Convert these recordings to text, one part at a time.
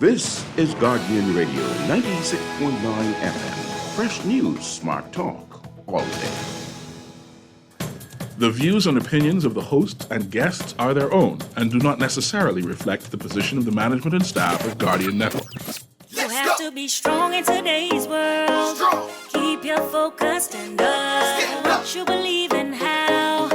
This is Guardian Radio 96.9 FM. Fresh news, smart talk, all day. The views and opinions of the hosts and guests are their own and do not necessarily reflect the position of the management and staff of Guardian Network. You have to be strong in today's world. Keep your focus and what you believe in, how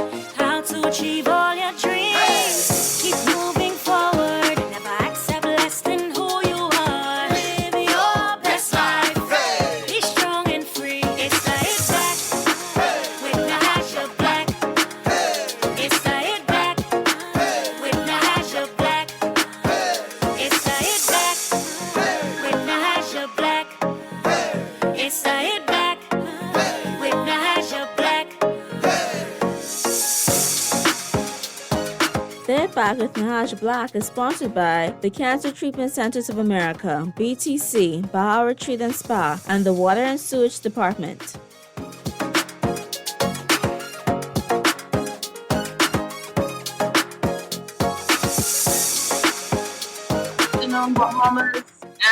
to achieve all your dreams. Keep moving forward, never accept less than who you are. Live your best life. Be strong and free. It's the Hit Back with Nahaja Black. It's the Hit Back with Nahaja Black. It's the Hit Back with Nahaja Black. It's the Hit Back with Nahaja Black. The Hit Back with Nahaja Black is sponsored by the Cancer Treatment Centers of America, BTC, Baja Retreat and Spa, and the Water and Sewage Department. Afternoon, Bahamas,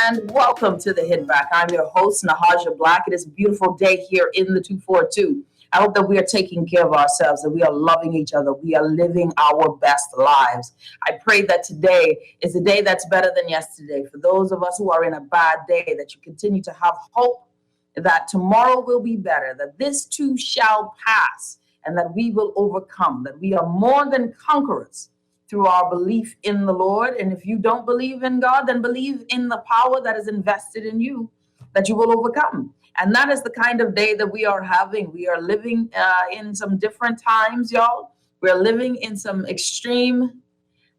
and welcome to the Hit Back. I'm your host, Nahaja Black. It is a beautiful day here in the 242. I hope that we are taking care of ourselves, that we are loving each other, we are living our best lives. I pray that today is a day that's better than yesterday. For those of us who are in a bad day, that you continue to have hope that tomorrow will be better, that this too shall pass, and that we will overcome, that we are more than conquerors through our belief in the Lord. And if you don't believe in God, then believe in the power that is invested in you, that you will overcome. And that is the kind of day that we are having. We are living in some different times, y'all. We're living in some extreme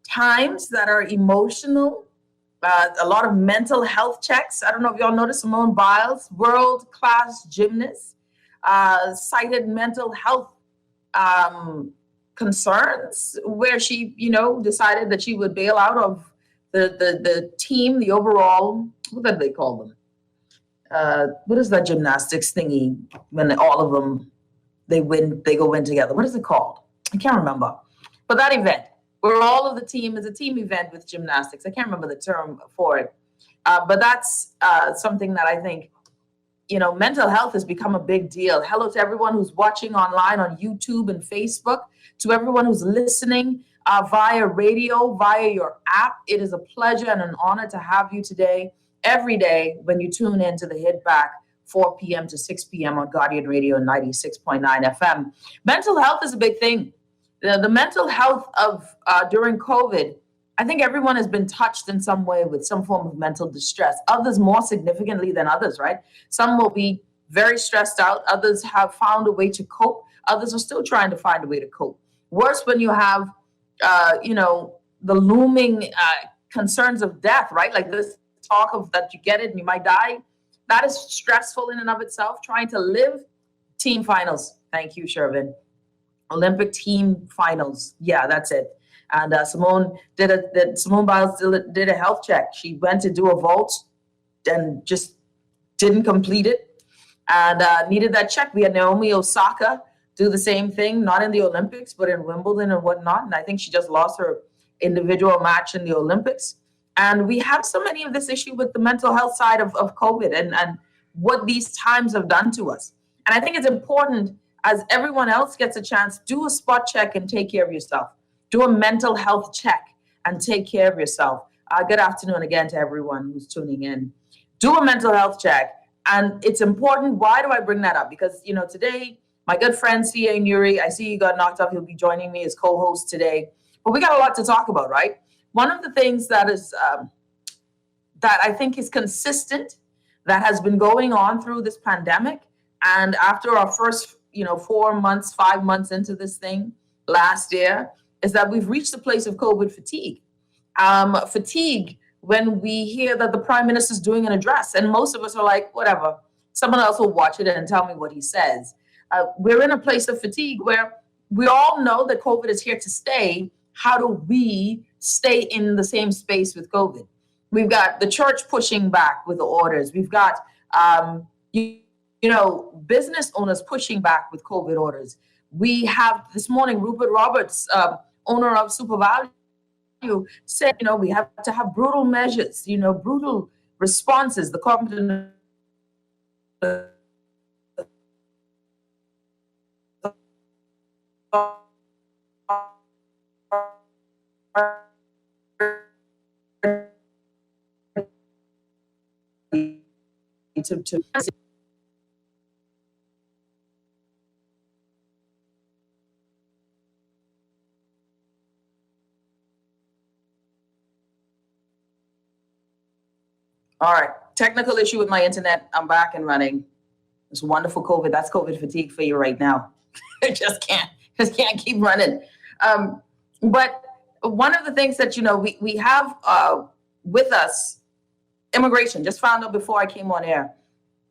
times that are emotional. A lot of mental health checks. I don't know if y'all noticed Simone Biles, world-class gymnast, cited mental health concerns where she, decided that she would bail out of the team, the overall, what did they call them? What is that gymnastics thingy when all of them, they go in together? What is it called? I can't remember. But that event where all of the team is a team event with gymnastics. I can't remember the term for it. But that's something that I think, mental health has become a big deal. Hello to everyone who's watching online on YouTube and Facebook, to everyone who's listening via radio, via your app. It is a pleasure and an honor to have you today, every day, when you tune in to the Hit Back, 4 p.m. to 6 p.m. on Guardian Radio 96.9 FM. Mental health is a big thing. The mental health of during COVID, I think everyone has been touched in some way with some form of mental distress, others more significantly than others, right? Some will be very stressed out. Others have found a way to cope. Others are still trying to find a way to cope. Worse when you have, the looming concerns of death, right? Like this talk of that you get it and you might die. That is stressful in and of itself. Trying to live team finals. Thank you, Shervin. Olympic team finals. Yeah, that's it. And Simone Biles did a health check. She went to do a vault and just didn't complete it and needed that check. We had Naomi Osaka do the same thing, not in the Olympics, but in Wimbledon and whatnot. And I think she just lost her individual match in the Olympics. And we have so many of this issue with the mental health side of COVID and what these times have done to us. And I think it's important, as everyone else gets a chance, do a spot check and take care of yourself. Do a mental health check and take care of yourself. Good afternoon again to everyone who's tuning in. Do a mental health check. And it's important. Why do I bring that up? Because, today, my good friend, C.A. Nuri, I see you got knocked off. He'll be joining me as co-host today. But we got a lot to talk about, right? One of the things that is that I think is consistent, that has been going on through this pandemic, and after our first, 4 months, 5 months into this thing last year, is that we've reached a place of COVID fatigue. Fatigue when we hear that the prime minister is doing an address, and most of us are like, whatever, someone else will watch it and tell me what he says. We're in a place of fatigue where we all know that COVID is here to stay. How do we stay in the same space with COVID? We've got the church pushing back with the orders. We've got, business owners pushing back with COVID orders. We have this morning Rupert Roberts, owner of Super Value, said, we have to have brutal measures, brutal responses. The competent to All right, technical issue with my internet. I'm back and running. It's wonderful COVID. That's COVID fatigue for you right now. just can't keep running. But one of the things that we have with us, immigration. Just found out before I came on air,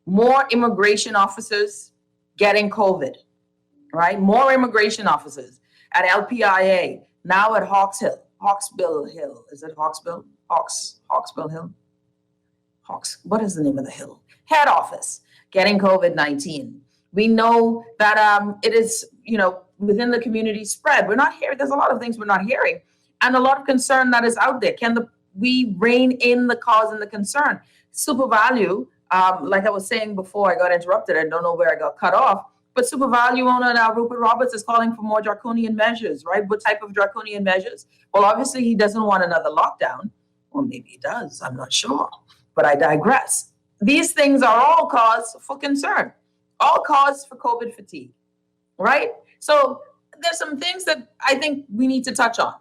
more immigration officers getting COVID. Right, more immigration officers at LPIA, now at Hawksbill Hill. Is it Hawksbill? Hawksbill Hill. What is the name of the hill? Head office getting COVID-19. We know that it is, within the community spread. We're not hearing, there's a lot of things we're not hearing, and a lot of concern that is out there. Can we rein in the cause and the concern? Super value, like I was saying before I got interrupted, I don't know where I got cut off, but Super Value owner Rupert Roberts is calling for more draconian measures, right? What type of draconian measures? Well, obviously he doesn't want another lockdown. Or maybe he does, I'm not sure. But I digress. These things are all cause for concern, all cause for COVID fatigue, right? So there's some things that I think we need to touch on.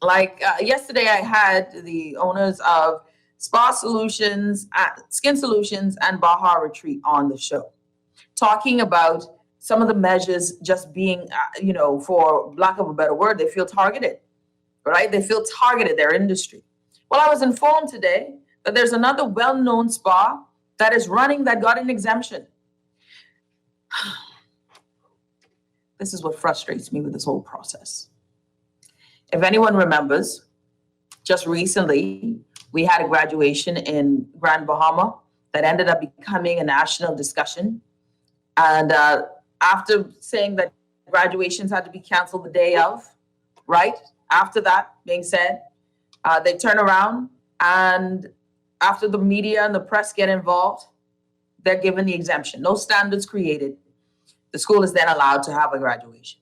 Like yesterday, I had the owners of Spa Solutions, Skin Solutions, and Baja Retreat on the show, talking about some of the measures just being, for lack of a better word, they feel targeted, right? They feel targeted, their industry. Well, I was informed today that there's another well-known spa that is running that got an exemption. This is what frustrates me with this whole process. If anyone remembers, just recently, we had a graduation in Grand Bahama that ended up becoming a national discussion. And after saying that graduations had to be canceled the day of, right? After that being said, they turn around and after the media and the press get involved, they're given the exemption. No standards created. The school is then allowed to have a graduation.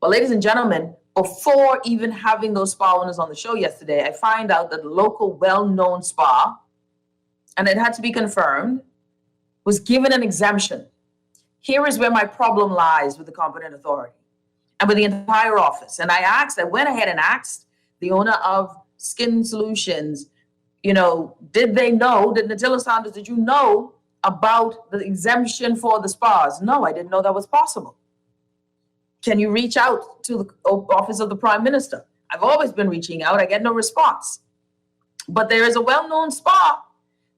Well, ladies and gentlemen, before even having those spa owners on the show yesterday, I find out that the local well-known spa, and it had to be confirmed, was given an exemption. Here is where my problem lies with the competent authority and with the entire office. And I went ahead and asked the owner of Skin Solutions, did Natilla Saunders, did you know about the exemption for the spas? No, I didn't know that was possible. Can you reach out to the office of the Prime Minister? I've always been reaching out. I get no response. But there is a well-known spa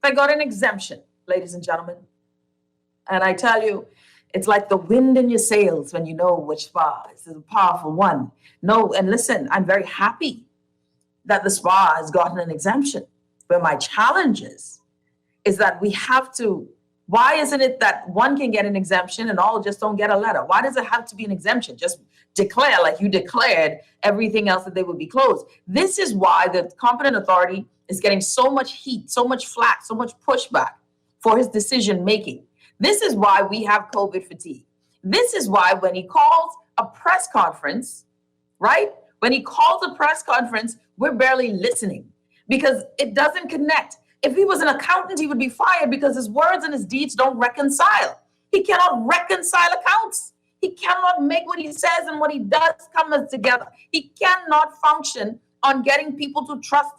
that got an exemption, ladies and gentlemen. And I tell you, it's like the wind in your sails when you know which spa. It's a powerful one. No, and listen, I'm very happy that the spa has gotten an exemption. But my challenge is that we have to, why isn't it that one can get an exemption and all just don't get a letter? Why does it have to be an exemption? Just declare like you declared everything else that they would be closed. This is why the competent authority is getting so much heat, so much flack, so much pushback for his decision making. This is why we have COVID fatigue. This is why when he calls a press conference, right? When he calls a press conference, we're barely listening because it doesn't connect. If he was an accountant, he would be fired because his words and his deeds don't reconcile. He cannot reconcile accounts. He cannot make what he says and what he does come together. He cannot function on getting people to trust.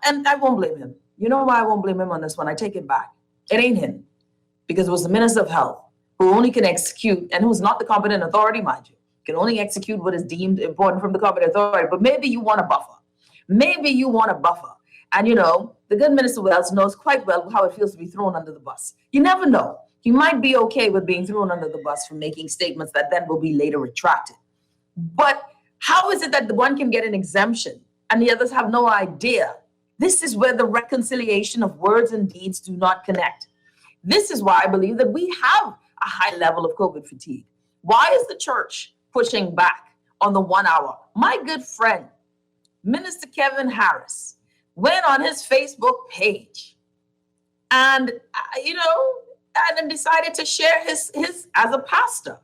And I won't blame him. You know why I won't blame him on this one? I take it back. It ain't him. Because it was the Minister of Health who only can execute, and who's not the competent authority, mind you, can only execute what is deemed important from the competent authority. But maybe you want a buffer. Maybe you want a buffer. And the good Minister Wells knows quite well how it feels to be thrown under the bus. You never know. He might be okay with being thrown under the bus for making statements that then will be later retracted. But how is it that the one can get an exemption and the others have no idea? This is where the reconciliation of words and deeds do not connect. This is why I believe that we have a high level of COVID fatigue. Why is the church pushing back on the 1 hour? My good friend, Minister Kevin Harris went on his Facebook page and, and then decided to share his as a pastor.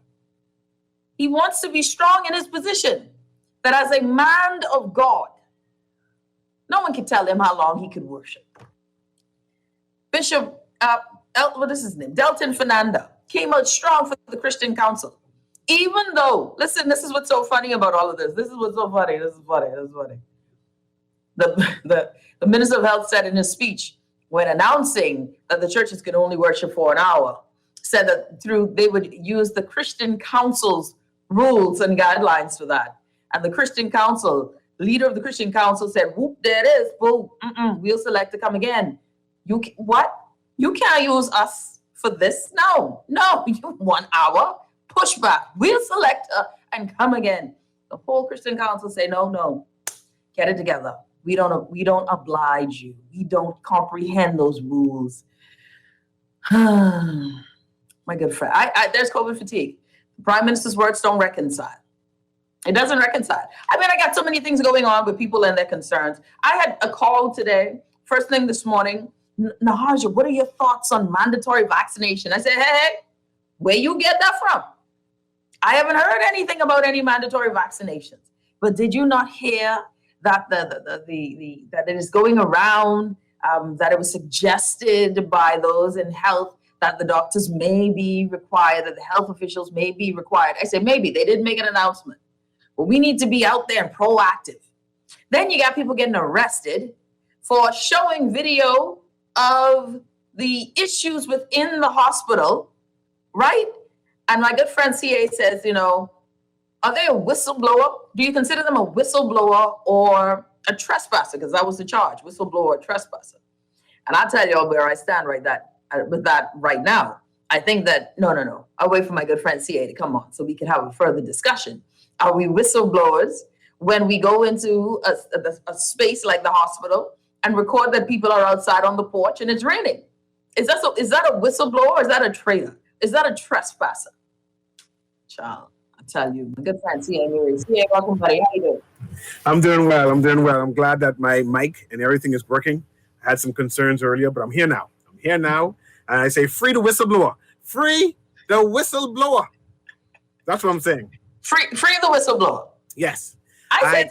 He wants to be strong in his position, that as a man of God, no one can tell him how long he could worship. Bishop, what is his name? Delton Fernanda came out strong for the Christian Council. Even though, listen, this is what's so funny about all of this. This is what's so funny. This is funny. The Minister of Health said in his speech, when announcing that the churches can only worship for an hour, said that they would use the Christian Council's rules and guidelines for that. And the Christian Council, leader of the Christian Council said, whoop, there it is. Boom, we'll select to come again. What? You can't use us for this? No, you 1 hour, push back. We'll select and come again. The whole Christian Council say, no, get it together. We don't oblige you. We don't comprehend those rules. My good friend, there's COVID fatigue. The Prime Minister's words don't reconcile. It doesn't reconcile. I mean, I got so many things going on with people and their concerns. I had a call today, first thing this morning. Nahaja, what are your thoughts on mandatory vaccination? I said, hey, where you get that from? I haven't heard anything about any mandatory vaccinations. But did you not hear that that it is going around, that it was suggested by those in health that the doctors may be required, that the health officials may be required? I said, maybe. They didn't make an announcement. But we need to be out there and proactive. Then you got people getting arrested for showing video of the issues within the hospital, right? And my good friend CA says, are they a whistleblower? Do you consider them a whistleblower or a trespasser? Because that was the charge, whistleblower or trespasser. And I'll tell you where I stand with that right now. I think that, no. I'll wait for my good friend CA to come on so we can have a further discussion. Are we whistleblowers when we go into a space like the hospital and record that people are outside on the porch and it's raining? Is that a whistleblower or is that a traitor? Is that a trespasser? Child, I tell you, my good friend CA Mary. CA, welcome, buddy. How you doing? I'm doing well. I'm glad that my mic and everything is working. I had some concerns earlier, but I'm here now. And I say, free the whistleblower. Free the whistleblower. That's what I'm saying. Free the whistleblower. Yes. I said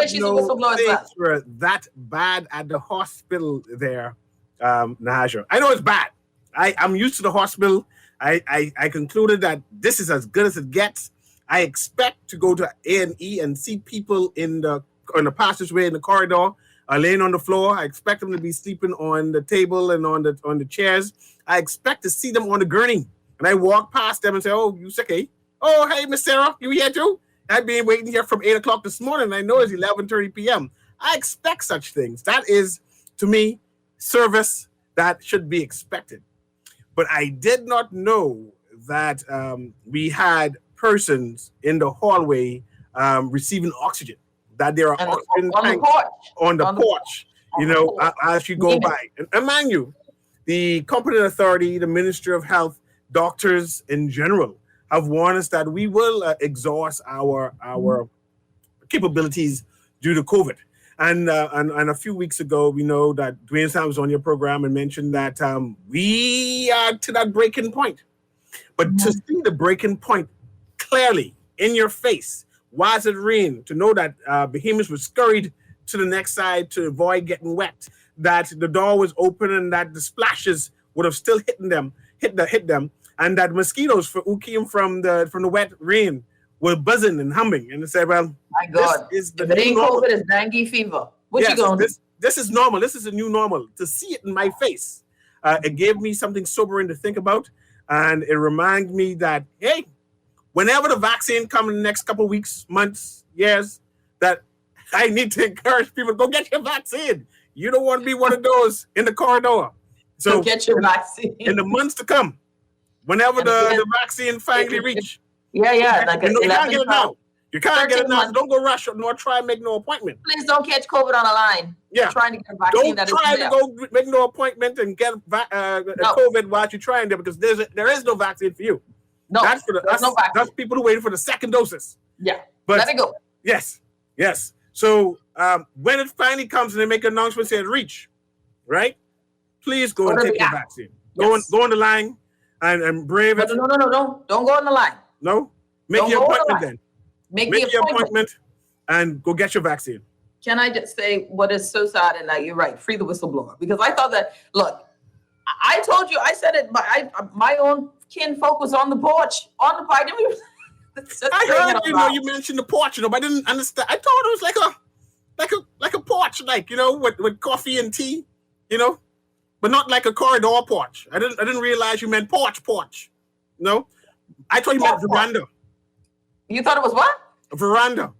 she's a whistleblower as well. Were that bad at the hospital there, Nahaja. I know it's bad. I'm used to the hospital. I concluded that this is as good as it gets. I expect to go to A&E and see people on the passageway in the corridor, laying on the floor. I expect them to be sleeping on the table and on the chairs. I expect to see them on the gurney. And I walk past them and say, oh, you sick, eh? Oh, hey, Miss Sarah, you here too? I've been waiting here from 8 o'clock this morning. And I know it's 11:30 p.m. I expect such things. That is, to me, service that should be expected. But I did not know that we had persons in the hallway receiving oxygen, that there are oxygen tanks on the porch, as you go by. And mind you, the competent authority, the Ministry of Health, doctors in general have warned us that we will exhaust our capabilities due to COVID. And a few weeks ago, we know that Dwayne Sam was on your program and mentioned that we are to that breaking point. But to see the breaking point clearly in your face, was it rain, to know that Bahamians were scurried to the next side to avoid getting wet, that the door was open and that the splashes would have still hit them, and that mosquitoes who came from the wet rain were buzzing and humming. And they said, well, my God, if it ain't COVID, it's dengue fever. What you going to do? This is normal. This is a new normal. To see it in my face, it gave me something sobering to think about. And it reminded me that, hey, whenever the vaccine comes in the next couple of weeks, months, years, that I need to encourage people, go get your vaccine. You don't want to be one of those in the corridor. So get your vaccine. In the months to come, whenever the vaccine finally reach. Yeah. You can't get it now. You can't get it now. So don't go rush nor try and make no appointment. Please don't catch COVID on the line. Yeah. You're trying to get a vaccine. Don't try to go make no appointment and get COVID while you're trying there, because there is no vaccine for you. No, that's for no vaccine. That's people who waiting for the second doses. Yeah. But let it go. Yes. So when it finally comes and they make an announcement saying reach, right? Please go and take your vaccine. Yes. Go on the line and brave it. No. Don't go on the line. No? Make your appointment then. Make your appointment and go get your vaccine. Can I just say what is so sad? And now you're right. Free the whistleblower. Because I thought that, look, I told you, I said it, my own kinfolk was on the porch, on the party. I heard, you mentioned the porch, but I didn't understand. I thought it was like a porch, with coffee and tea, but not like a corridor porch. I didn't realize you meant porch. No, I thought you meant veranda. You thought it was what? A veranda.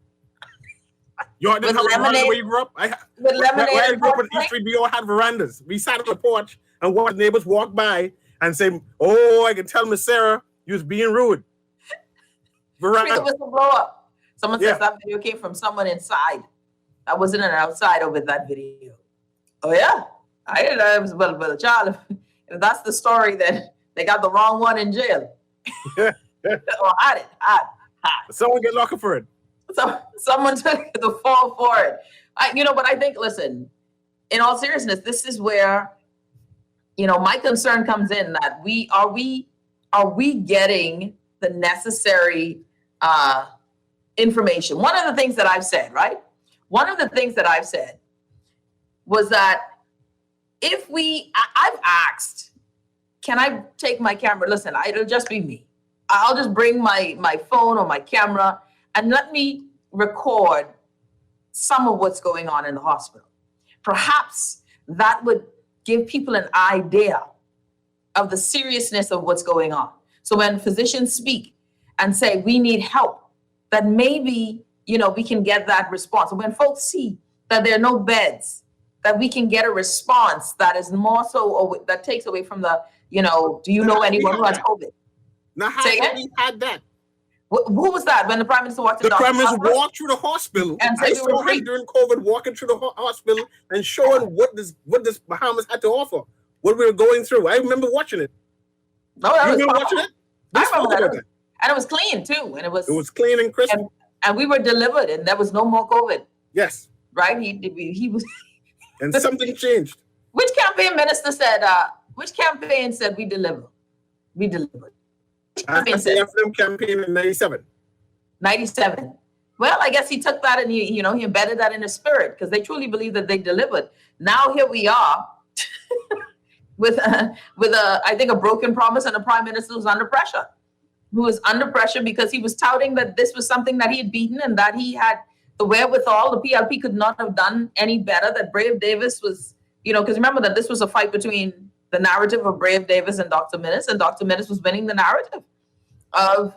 You didn't have a veranda where you grew up? With lemonade. Where I grew up in East Street, we all had verandas. We sat on the porch and watched neighbors walk by and say, "Oh, I can tell Miss Sarah you was being rude." Veranda. Free the whistleblower. Someone says that video came from someone inside. I wasn't an outsider with that video. Oh yeah, I didn't know it was well, child. If that's the story, then they got the wrong one in jail. Or hide it. Someone get locked up for it. So someone took the fall for it. But I think, listen, in all seriousness, this is where, my concern comes in that are we getting the necessary information? One of the things that I've said, right? One of the things that I've said was that I've asked, can I take my camera? Listen, it'll just be me. I'll just bring my phone or my camera and let me record some of what's going on in the hospital. Perhaps that would give people an idea of the seriousness of what's going on. So when physicians speak and say, we need help, that maybe, we can get that response. When folks see that there are no beds, that we can get a response that is more so, that takes away from the, do you know anyone who has COVID? Nahaja, we had that. Who was that when the Prime Minister walked through the Prime Minister walked through the hospital? And I saw him during COVID walking through the hospital and showing what this Bahamas had to offer, what we were going through. I remember watching it. No, you remember watching it? I remember that. And it was clean too. And it was clean and crisp. And we were delivered and there was no more COVID. Yes. Right? He was. And something changed. Which campaign minister said, we deliver? We delivered. The campaign in 97. 97. Well, I guess he took that and he embedded that in his spirit because they truly believe that they delivered. Now here we are with I think a broken promise and a prime minister who's under pressure. Who was under pressure because he was touting that this was something that he had beaten and that he had the wherewithal. The PLP could not have done any better. That Brave Davis was, because remember that this was a fight between the narrative of Brave Davis and Dr. Minnis, and Dr. Minnis was winning the narrative of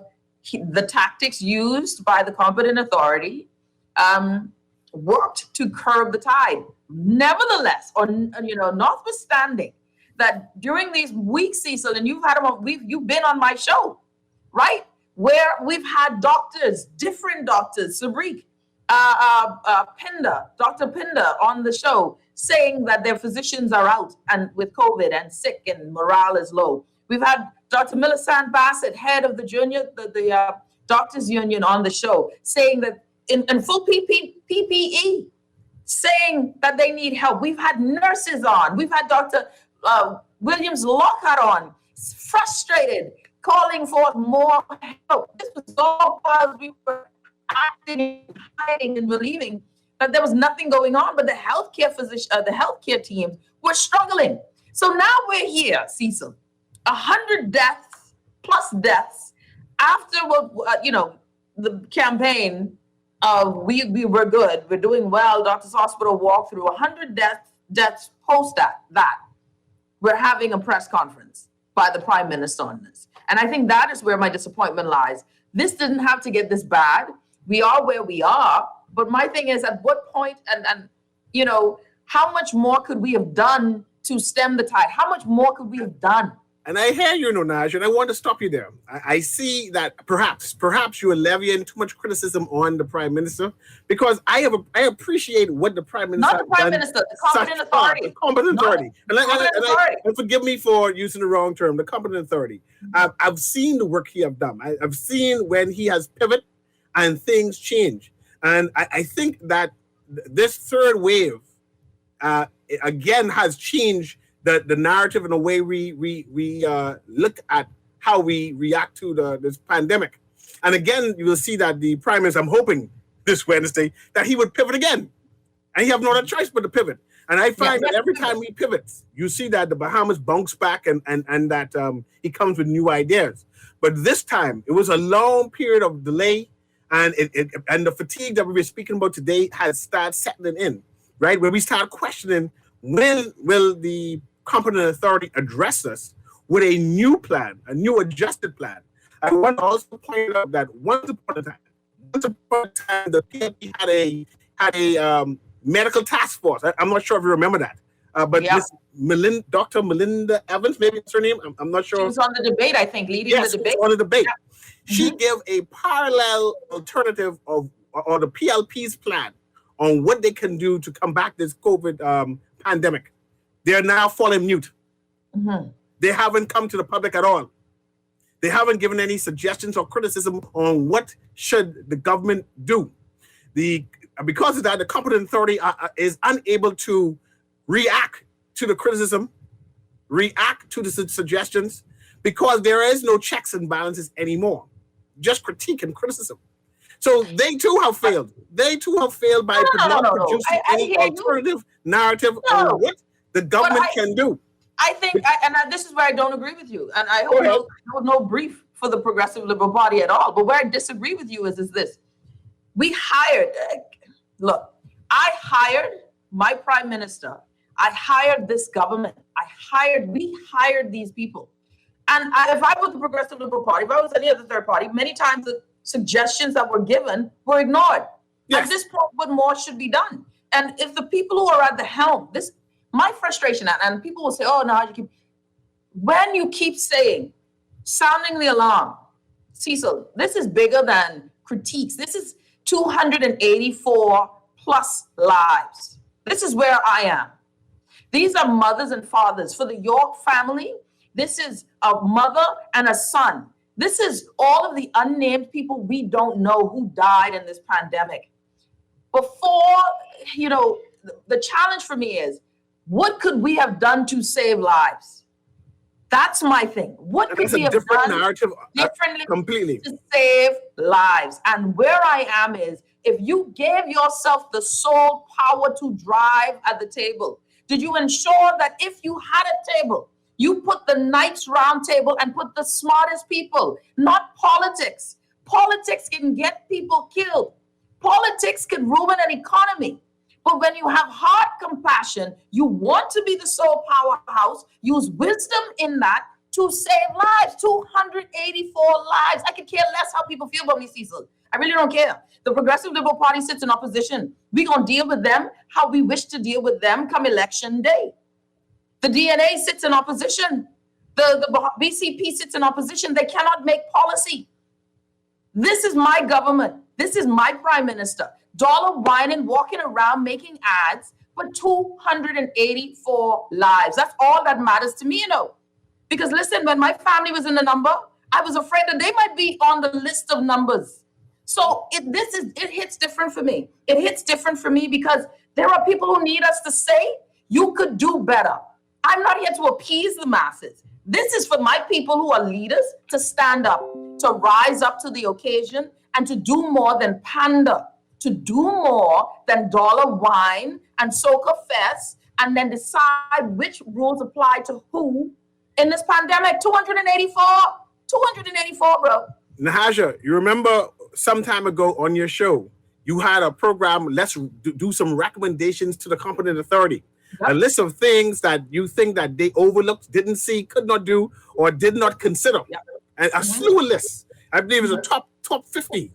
the tactics used by the competent authority worked to curb the tide. Nevertheless, notwithstanding that during these weeks, Cecil, and you've been on my show, right? Where we've had doctors, different doctors, Sabriq, Dr. Pinder on the show saying that their physicians are out and with COVID and sick and morale is low. We've had Dr. Millicent Bassett, head of the Doctors Union on the show saying that in full PPE, saying that they need help. We've had nurses on. We've had Dr. Williams Lockhart on, frustrated, calling for more help. This was all because we were acting, hiding, and believing that there was nothing going on, but the healthcare teams were struggling. So now we're here, Cecil, 100 deaths plus deaths after the campaign of we were good, we're doing well, Doctors Hospital walked through 100 deaths post that. We're having a press conference by the Prime Minister on this. And I think that is where my disappointment lies. This didn't have to get this bad. We are where we are. But my thing is, at what point and how much more could we have done to stem the tide? How much more could we have done? And I hear you, Nahaja, and I want to stop you there. I see that perhaps you are levying too much criticism on the Prime Minister because I appreciate what the Prime Minister Not the Prime Minister, the competent authority. The competent authority. And forgive me for using the wrong term, the competent authority. I've seen the work he have done. I've seen when he has pivoted and things change. And I think that this third wave again has changed the narrative and the way we look at how we react to this pandemic. And again, you will see that the Prime Minister, I'm hoping this Wednesday, that he would pivot again. And he have no other choice but to pivot. And I find that every time he pivots, you see that the Bahamas bounce back and that he comes with new ideas. But this time, it was a long period of delay, and and the fatigue that we were speaking about today has started settling in, right? Where we start questioning, when will the competent authority address us with a new plan, a new adjusted plan? I want to also point out that once upon a time, the PLP had a medical task force. I'm not sure if you remember that. But Dr. Melinda Evans, maybe it's her name. I'm not sure. She was on the debate, I think, leading the debate. On the debate. Yeah. She gave a parallel alternative or the PLP's plan on what they can do to combat this COVID pandemic. They are now falling mute. Mm-hmm. They haven't come to the public at all. They haven't given any suggestions or criticism on what should the government do. Because of that, the competent authority is unable to react to the criticism, react to the suggestions, because there is no checks and balances anymore. Just critique and criticism. So they too have failed. They too have failed by not producing any alternative narrative on what the government can do. I think, this is where I don't agree with you, and I hold no brief for the Progressive Liberal Party at all. But where I disagree with you is this: we hired. I hired my Prime Minister. I hired this government. We hired these people. And if I was the Progressive Liberal Party, if I was any other third party, many times the suggestions that were given were ignored. Yes. At this point, what more should be done? And if the people who are at the helm, my frustration, and people will say, when you keep saying, sounding the alarm, Cecil, this is bigger than critiques. This is 284 plus lives. This is where I am. These are mothers and fathers. For the York family, this is a mother and a son. This is all of the unnamed people we don't know who died in this pandemic. Before, the challenge for me is, what could we have done to save lives? That's my thing. What could we have done narrative, differently completely to save lives? And where I am is, if you gave yourself the sole power to drive at the table, did you ensure that if you had a table, you put the Knights Round Table and put the smartest people, not politics? Politics can get people killed. Politics can ruin an economy. But when you have heart compassion, you want to be the sole powerhouse, use wisdom in that to save lives, 284 lives. I could care less how people feel about me, Cecil. I really don't care. The Progressive Liberal Party sits in opposition. We're going to deal with them how we wish to deal with them come election day. The DNA sits in opposition. The BCP sits in opposition. They cannot make policy. This is my government. This is my Prime Minister. Dollar whining, walking around making ads for 284 lives. That's all that matters to me, Because listen, when my family was in the number, I was afraid that they might be on the list of numbers. So it hits different for me. It hits different for me because there are people who need us to say, you could do better. I'm not here to appease the masses. This is for my people who are leaders to stand up, to rise up to the occasion, and to do more than pander, to do more than dollar wine and soca fest, and then decide which rules apply to who in this pandemic. 284, bro. Nahaja, you remember some time ago on your show, you had a program, let's do some recommendations to the competent authority. Yep. A list of things that you think that they overlooked, didn't see, could not do, or did not consider. Yep. And a slew of lists. I believe it's a top 50.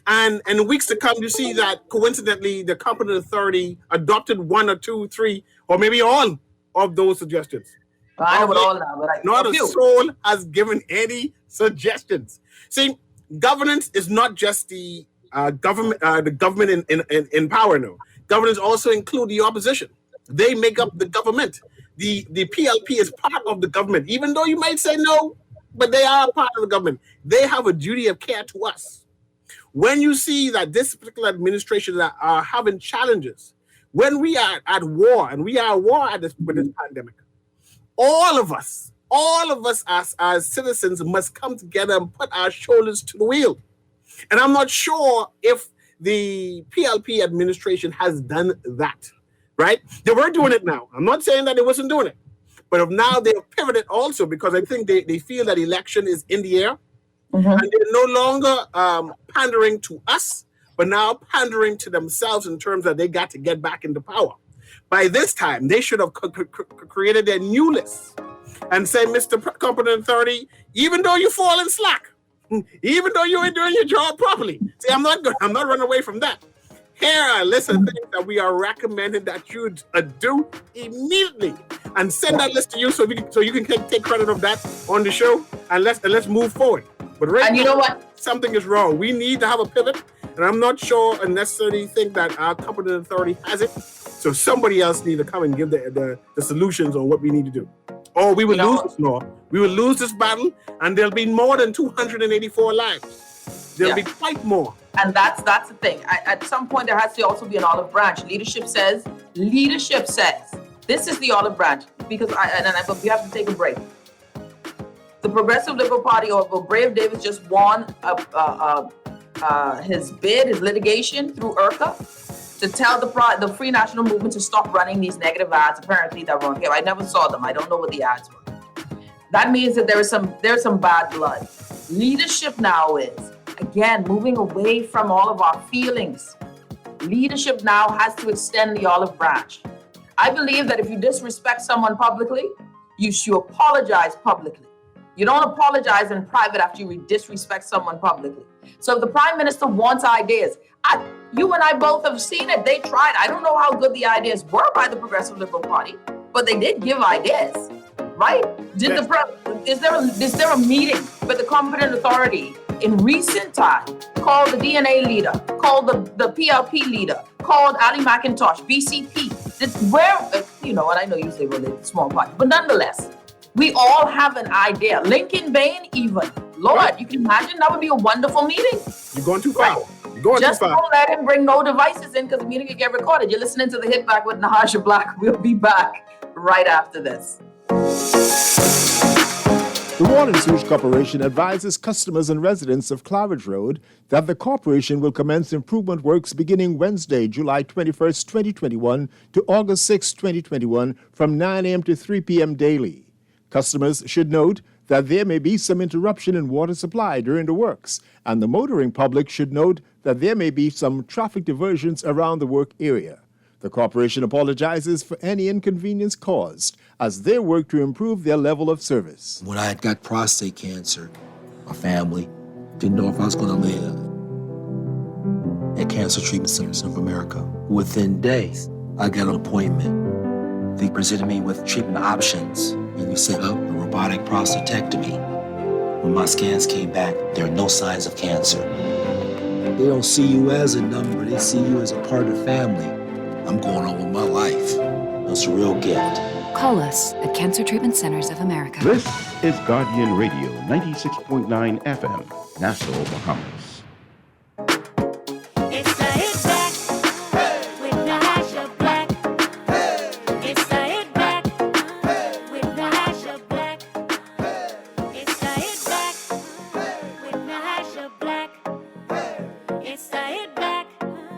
And in weeks to come, you see that coincidentally, the competent authority adopted one or two, three, or maybe all of those suggestions. I know it all now, but not a soul has given any suggestions. See, governance is not just the government in power. No, governance also include the opposition. They make up the government. The PLP is part of the government, even though you might say no, but they are part of the government. They have a duty of care to us. when you see that this particular administration are having challenges, when we are at war, and we are at war with this pandemic, all of us as citizens must come together and put our shoulders to the wheel. And I'm not sure if the PLP administration has done that, right? They were doing it now. I'm not saying that they wasn't doing it, but now they've pivoted also because I think they feel that election is in the air, and they're no longer pandering to us, but now pandering to themselves in terms that they got to get back into power. By this time, they should have created their new list and say, Mr. Competent Authority, even though you fall in slack, even though you ain't doing your job properly. See, I'm not running away from that. Here are a list of things that we are recommending that you do immediately, and send that list to you so you can take credit of that on the show, and let's move forward. But right now, you know what? Something is wrong. We need to have a pivot, and I'm not sure and necessarily think that our competent authority has it. So somebody else needs to come and give the solutions on what we need to do. Or we will lose this war. We will lose this battle, and there'll be more than 284 lives. There'll be quite more. And that's the thing. At some point, there has to also be an olive branch. Leadership says, this is the olive branch, because we have to take a break. The Progressive Liberal Party, or Brave Davis, just won his litigation through IRCA, to tell the Free National Movement to stop running these negative ads. Apparently, that were on camera. I never saw them. I don't know what the ads were. That means that there's some bad blood. Leadership now is, again, moving away from all of our feelings. Leadership now has to extend the olive branch. I believe that if you disrespect someone publicly, you should apologize publicly. You don't apologize in private after you disrespect someone publicly. So if the Prime Minister wants ideas, you and I both have seen it. They tried. I don't know how good the ideas were by the Progressive Liberal Party, but they did give ideas, right? Is there a meeting with the competent authority in recent time called the DNA leader, called the PLP leader, called Ali McIntosh, BCP? And I know you say related small party, but nonetheless, we all have an idea. Lincoln Bain, even. Lord, you can imagine that would be a wonderful meeting. You're going too far. Right. Just don't let him bring no devices in, because the meeting will get recorded. You're listening to the Hit Back with Nahaja Black. We'll be back right after this. The Water and Sewage Corporation advises customers and residents of Claridge Road that the corporation will commence improvement works beginning Wednesday, July 21st, 2021 to August 6, 2021 from 9 a.m. to 3 p.m. daily. Customers should note that there may be some interruption in water supply during the works, and the motoring public should note that there may be some traffic diversions around the work area. The corporation apologizes for any inconvenience caused as they work to improve their level of service. When I got prostate cancer, my family didn't know if I was going to live at Cancer Treatment Centers of America. Within days, I got an appointment. They presented me with treatment options, and we set up a robotic prostatectomy. When my scans came back, there are no signs of cancer. They don't see you as a number, they see you as a part of the family. I'm going on with my life. That's a real gift. Call us at Cancer Treatment Centers of America. This is Guardian Radio, 96.9 FM, Nassau, Bahamas. It's the Hit Back with Nahaja Black. It's the Hit Back with Nahaja Black. It's the Hit Back with Nahaja Black. It's the Hit Back.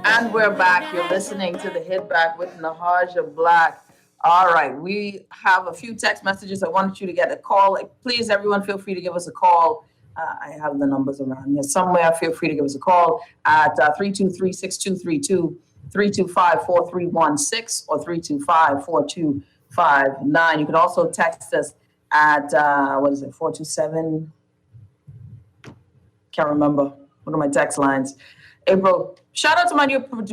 And we're back. You're listening to the Hit Back with Nahaja Black. All right, we have a few text messages. I wanted you to get a call. Please, everyone, feel free to give us a call. I have the numbers around here somewhere. Feel free to give us a call at 323-6232, 325-4316, or 325-4259. You can also text us at, 427? Can't remember. What are my text lines? April, shout out to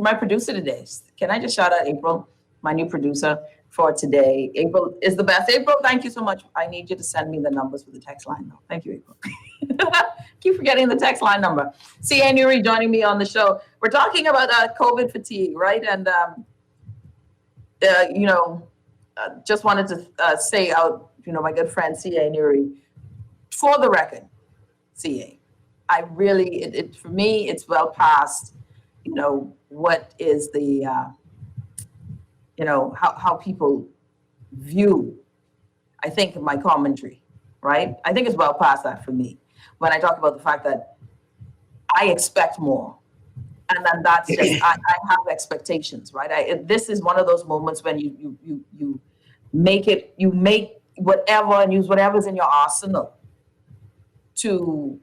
my producer today. Can I just shout out April, my new producer for today? April is the best. April, thank you so much. I need you to send me the numbers for the text line though. Thank you, April. Keep forgetting the text line number. C.A. Nuri joining me on the show. We're talking about COVID fatigue, right? And, just wanted to say out, my good friend C.A. Nuri, for the record, C.A., I really, for me, it's well past, what is the, how people view, I think, my commentary, right? I think it's well past that for me when I talk about the fact that I expect more. And then that's just, I have expectations, right? This is one of those moments when you make whatever and use whatever's in your arsenal to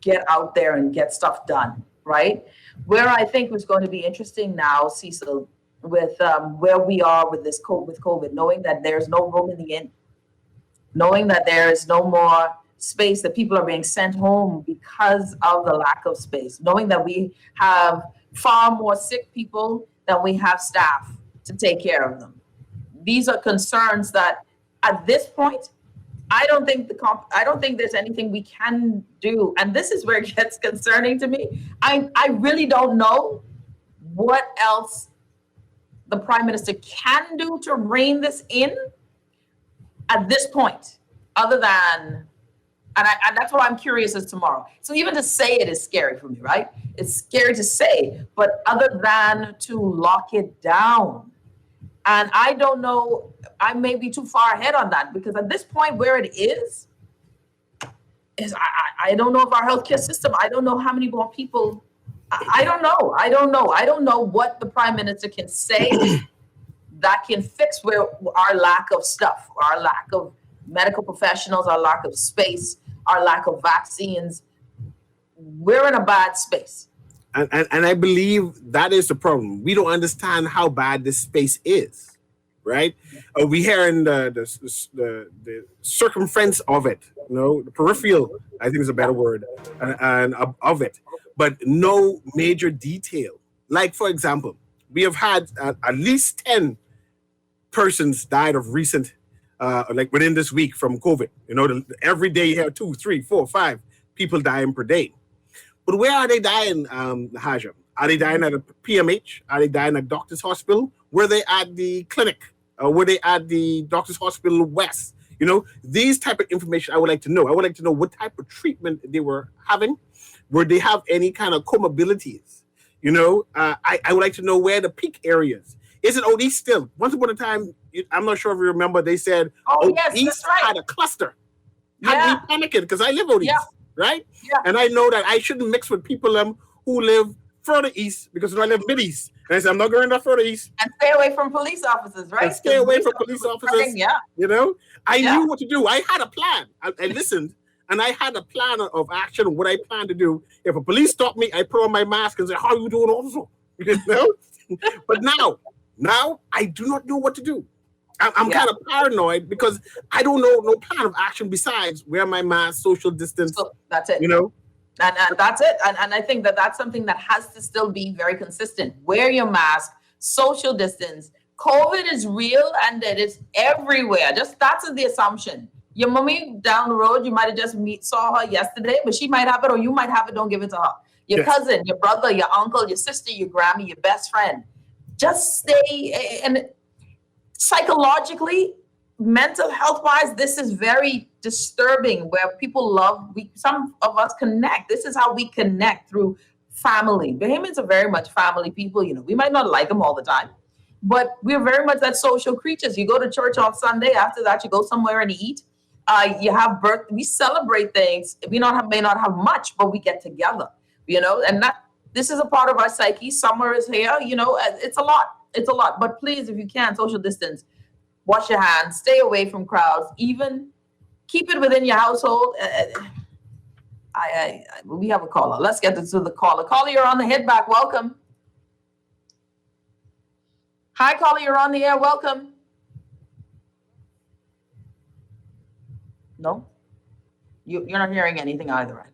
get out there and get stuff done, right? Where I think was going to be interesting now, Cecil, with where we are with this with COVID, knowing that there's no room in the inn, knowing that there is no more space, that people are being sent home because of the lack of space, knowing that we have far more sick people than we have staff to take care of them. These are concerns that at this point, I don't think there's anything we can do. And this is where it gets concerning to me. I really don't know what else the Prime Minister can do to rein this in at this point, other than, and that's what I'm curious as tomorrow. So even to say it is scary for me, right? It's scary to say, but other than to lock it down. And I don't know, I may be too far ahead on that, because at this point where it is I don't know if our healthcare system, I don't know how many more people, I don't know. I don't know what the Prime Minister can say that can fix where our lack of stuff, our lack of medical professionals, our lack of space, our lack of vaccines. We're in a bad space. And I believe that is the problem. We don't understand how bad this space is, right? We hear in the circumference of it, the peripheral, I think is a better word, and of it, but no major detail. Like, for example, we have had at least 10 persons died of recent, like within this week from COVID. Every day you have 2, 3, 4, 5 people dying per day. But where are they dying, Nahaja? Are they dying at a PMH? Are they dying at Doctor's Hospital? Were they at the clinic? Were they at the Doctor's Hospital West? These type of information I would like to know. I would like to know what type of treatment they were having. Were they have any kind of comorbidities? I would like to know where the peak areas. Is it East still? Once upon a time, I'm not sure if you remember, they said, yes, East that's right. had a cluster. Had me panicking because I live out East. Yeah. Right? Yeah. And I know that I shouldn't mix with people who live further east, because I live mid-east. And I said, I'm not going that further east. And stay away from police officers, right? And stay away from police officers. Yeah. I knew what to do. I had a plan. I listened, and I had a plan of action of what I plan to do. If a police stop me, I put on my mask and say, how are you doing, officer? But now I do not know what to do. I'm kind of paranoid because I don't know no plan of action besides wear my mask, social distance. So that's it. And that's it. And I think that's something that has to still be very consistent. Wear your mask, social distance. COVID is real and it is everywhere. Just that's the assumption. Your mommy down the road, you might have just saw her yesterday, but she might have it or you might have it. Don't give it to her. Your cousin, your brother, your uncle, your sister, your grandma, your best friend. Just stay and psychologically, mental health wise, this is very disturbing where people some of us connect. This is how we connect, through family. Bahamians are very much family people. We might not like them all the time, but we're very much that social creatures. You go to church on Sunday. After that, you go somewhere and eat. You have we celebrate things. We may not have much, but we get together, and this is a part of our psyche. Summer is here, it's a lot. It's a lot, but please, if you can, social distance, wash your hands, stay away from crowds, even keep it within your household. We have a caller. Let's get to the caller. Caller, you're on the head back. Welcome. Hi, caller, you're on the air. Welcome. No, you're not hearing anything either, right?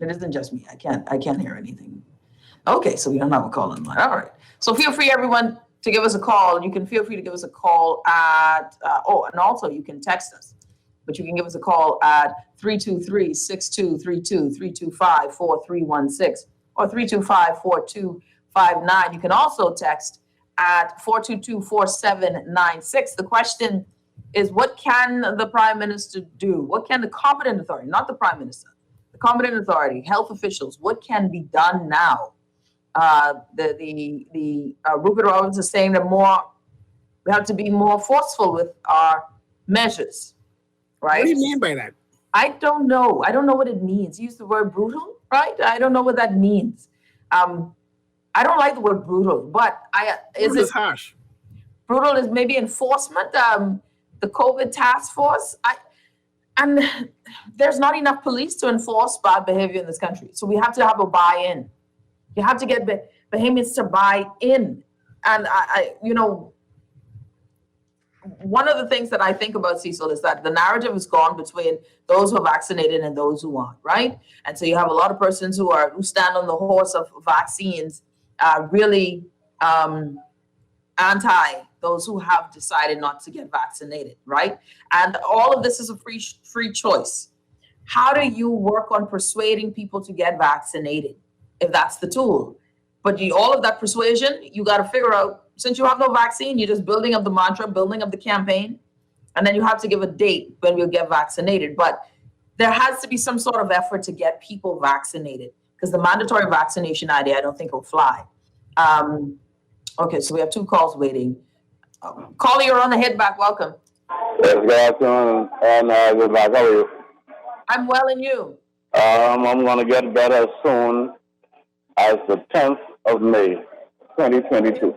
It isn't just me. I can't hear anything. Okay, so we don't have a call in line. All right. So feel free, everyone, to give us a call. You can feel free to give us a call at, and also you can text us. But you can give us a call at 323-6232, 325-4316, or 325-4259. You can also text at 422-4796. The question is, what can the Prime Minister do? What can the competent authority, not the Prime Minister, the competent authority, health officials, what can be done now? Rupert Roberts is saying that we have to be more forceful with our measures, right? What do you mean by that? I don't know. I don't know what it means. He used the word brutal, right? I don't know what that means. I don't like the word brutal, but Brutal is harsh. Brutal is maybe enforcement. The COVID task force. And there's not enough police to enforce bad behavior in this country. So we have to have a buy-in. You have to get Bahamians to buy in. And one of the things that I think about, Cecil, is that the narrative has gone between those who are vaccinated and those who aren't, right? And so you have a lot of persons who stand on the horse of vaccines, really anti those who have decided not to get vaccinated, right? And all of this is a free choice. How do you work on persuading people to get vaccinated, if that's the tool? But all of that persuasion, you got to figure out, since you have no vaccine, you're just building up the mantra, building up the campaign, and then you have to give a date when we'll get vaccinated. But there has to be some sort of effort to get people vaccinated, because the mandatory vaccination idea, I don't think will fly. Okay, so we have 2 calls waiting. Caller, you're on the head back. Welcome. Yes, good afternoon. And good luck. How are you? I'm well, and you? I'm going to get better soon as the 10th of May, 2022.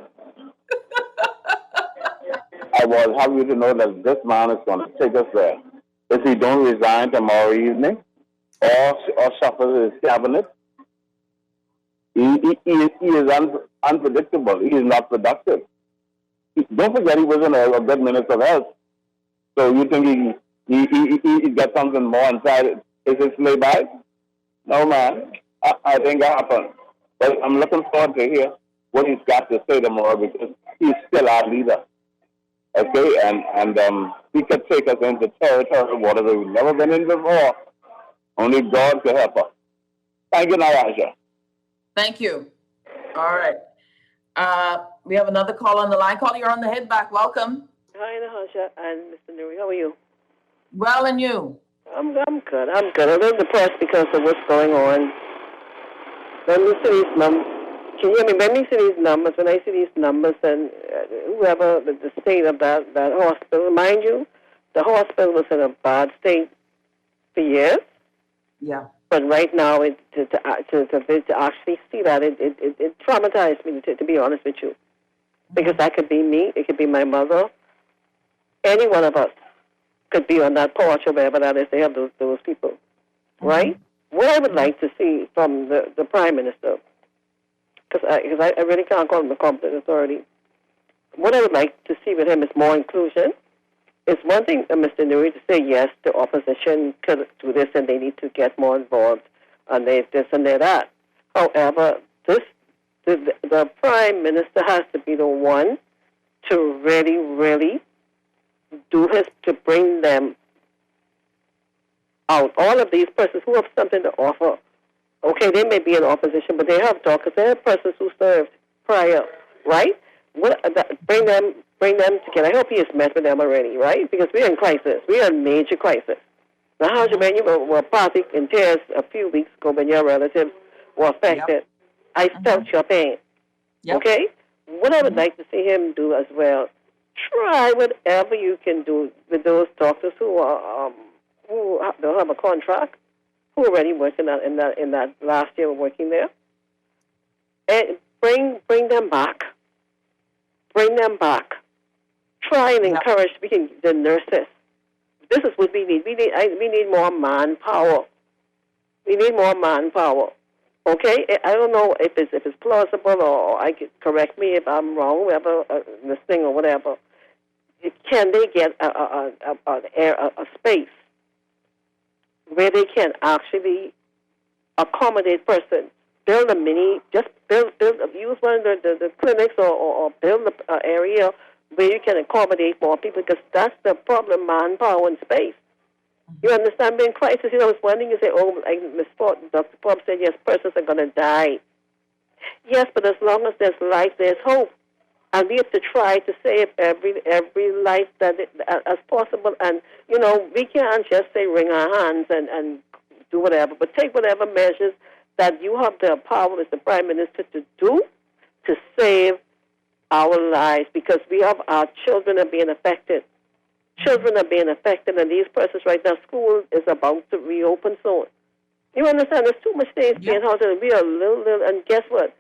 I was happy to know that this man is going to take us there. If he don't resign tomorrow evening or shuffle his cabinet, he is unpredictable. He is not productive. Don't forget he was in a good minister of health. So you think he got something more inside it? Is it slay by? No, man. I think that happened. But I'm looking forward to hear what he's got to say tomorrow, because he's still our leader. Okay? And he could take us into territory, whatever we've never been in before. Only God can help us. Thank you, Nahaja. Thank you. All right. We have another call on the line. Caller, you're on the head back. Welcome. Hi, Nahaja and Mr. Nuri. How are you? Well, and you? I'm good. I'm a little depressed because of what's going on. When we see these numbers, can you hear me? When we see these numbers, when I see these numbers, and whoever the state of that hospital, mind you, the hospital was in a bad state for years. Yeah. But right now, to actually see that, it traumatized me, to be honest with you. Because that could be me, it could be my mother. Any one of us could be on that porch or wherever that is. They have those people, right? What I would like to see from the Prime Minister, because I really can't call him the competent authority, what I would like to see with him is more inclusion. It's one thing, Mr. Nuri, to say, yes, the opposition could do this and they need to get more involved, and they this and they that. However, the Prime Minister has to be the one to really, really to bring them out. All of these persons who have something to offer, okay, they may be in opposition, but they have talkers, they have persons who served prior, right? Bring them together. I hope he has met with them already, right? Because we're in crisis. We're in major crisis. Now, how when you were partly in tears a few weeks ago when your relatives were affected, I felt your pain. Okay? What I would like to see him do as well, try whatever you can do with those doctors who don't have a contract, who are already working in that last year working there, and bring them back. Bring them back. Try and encourage the nurses. This is what we need. We need more manpower. We need more manpower. Okay, I don't know if it's plausible, or I could correct me if I'm wrong, whoever listening or whatever. Can they get a space where they can actually accommodate persons? Build a mini, just use one of the clinics or build an area where you can accommodate more people, because that's the problem, manpower and space. You understand? Being crisis, I was wondering, you say, Dr. Forbes said, yes, persons are going to die. Yes, but as long as there's life, there's hope. And we have to try to save every life as possible. And, we can't just say wring our hands and do whatever, but take whatever measures that you have the power as the Prime Minister to do to save our lives, because we have our children are being affected. Children are being affected, and these persons right now, school is about to reopen soon. You understand? There's too much things being held in. We are little, and guess what?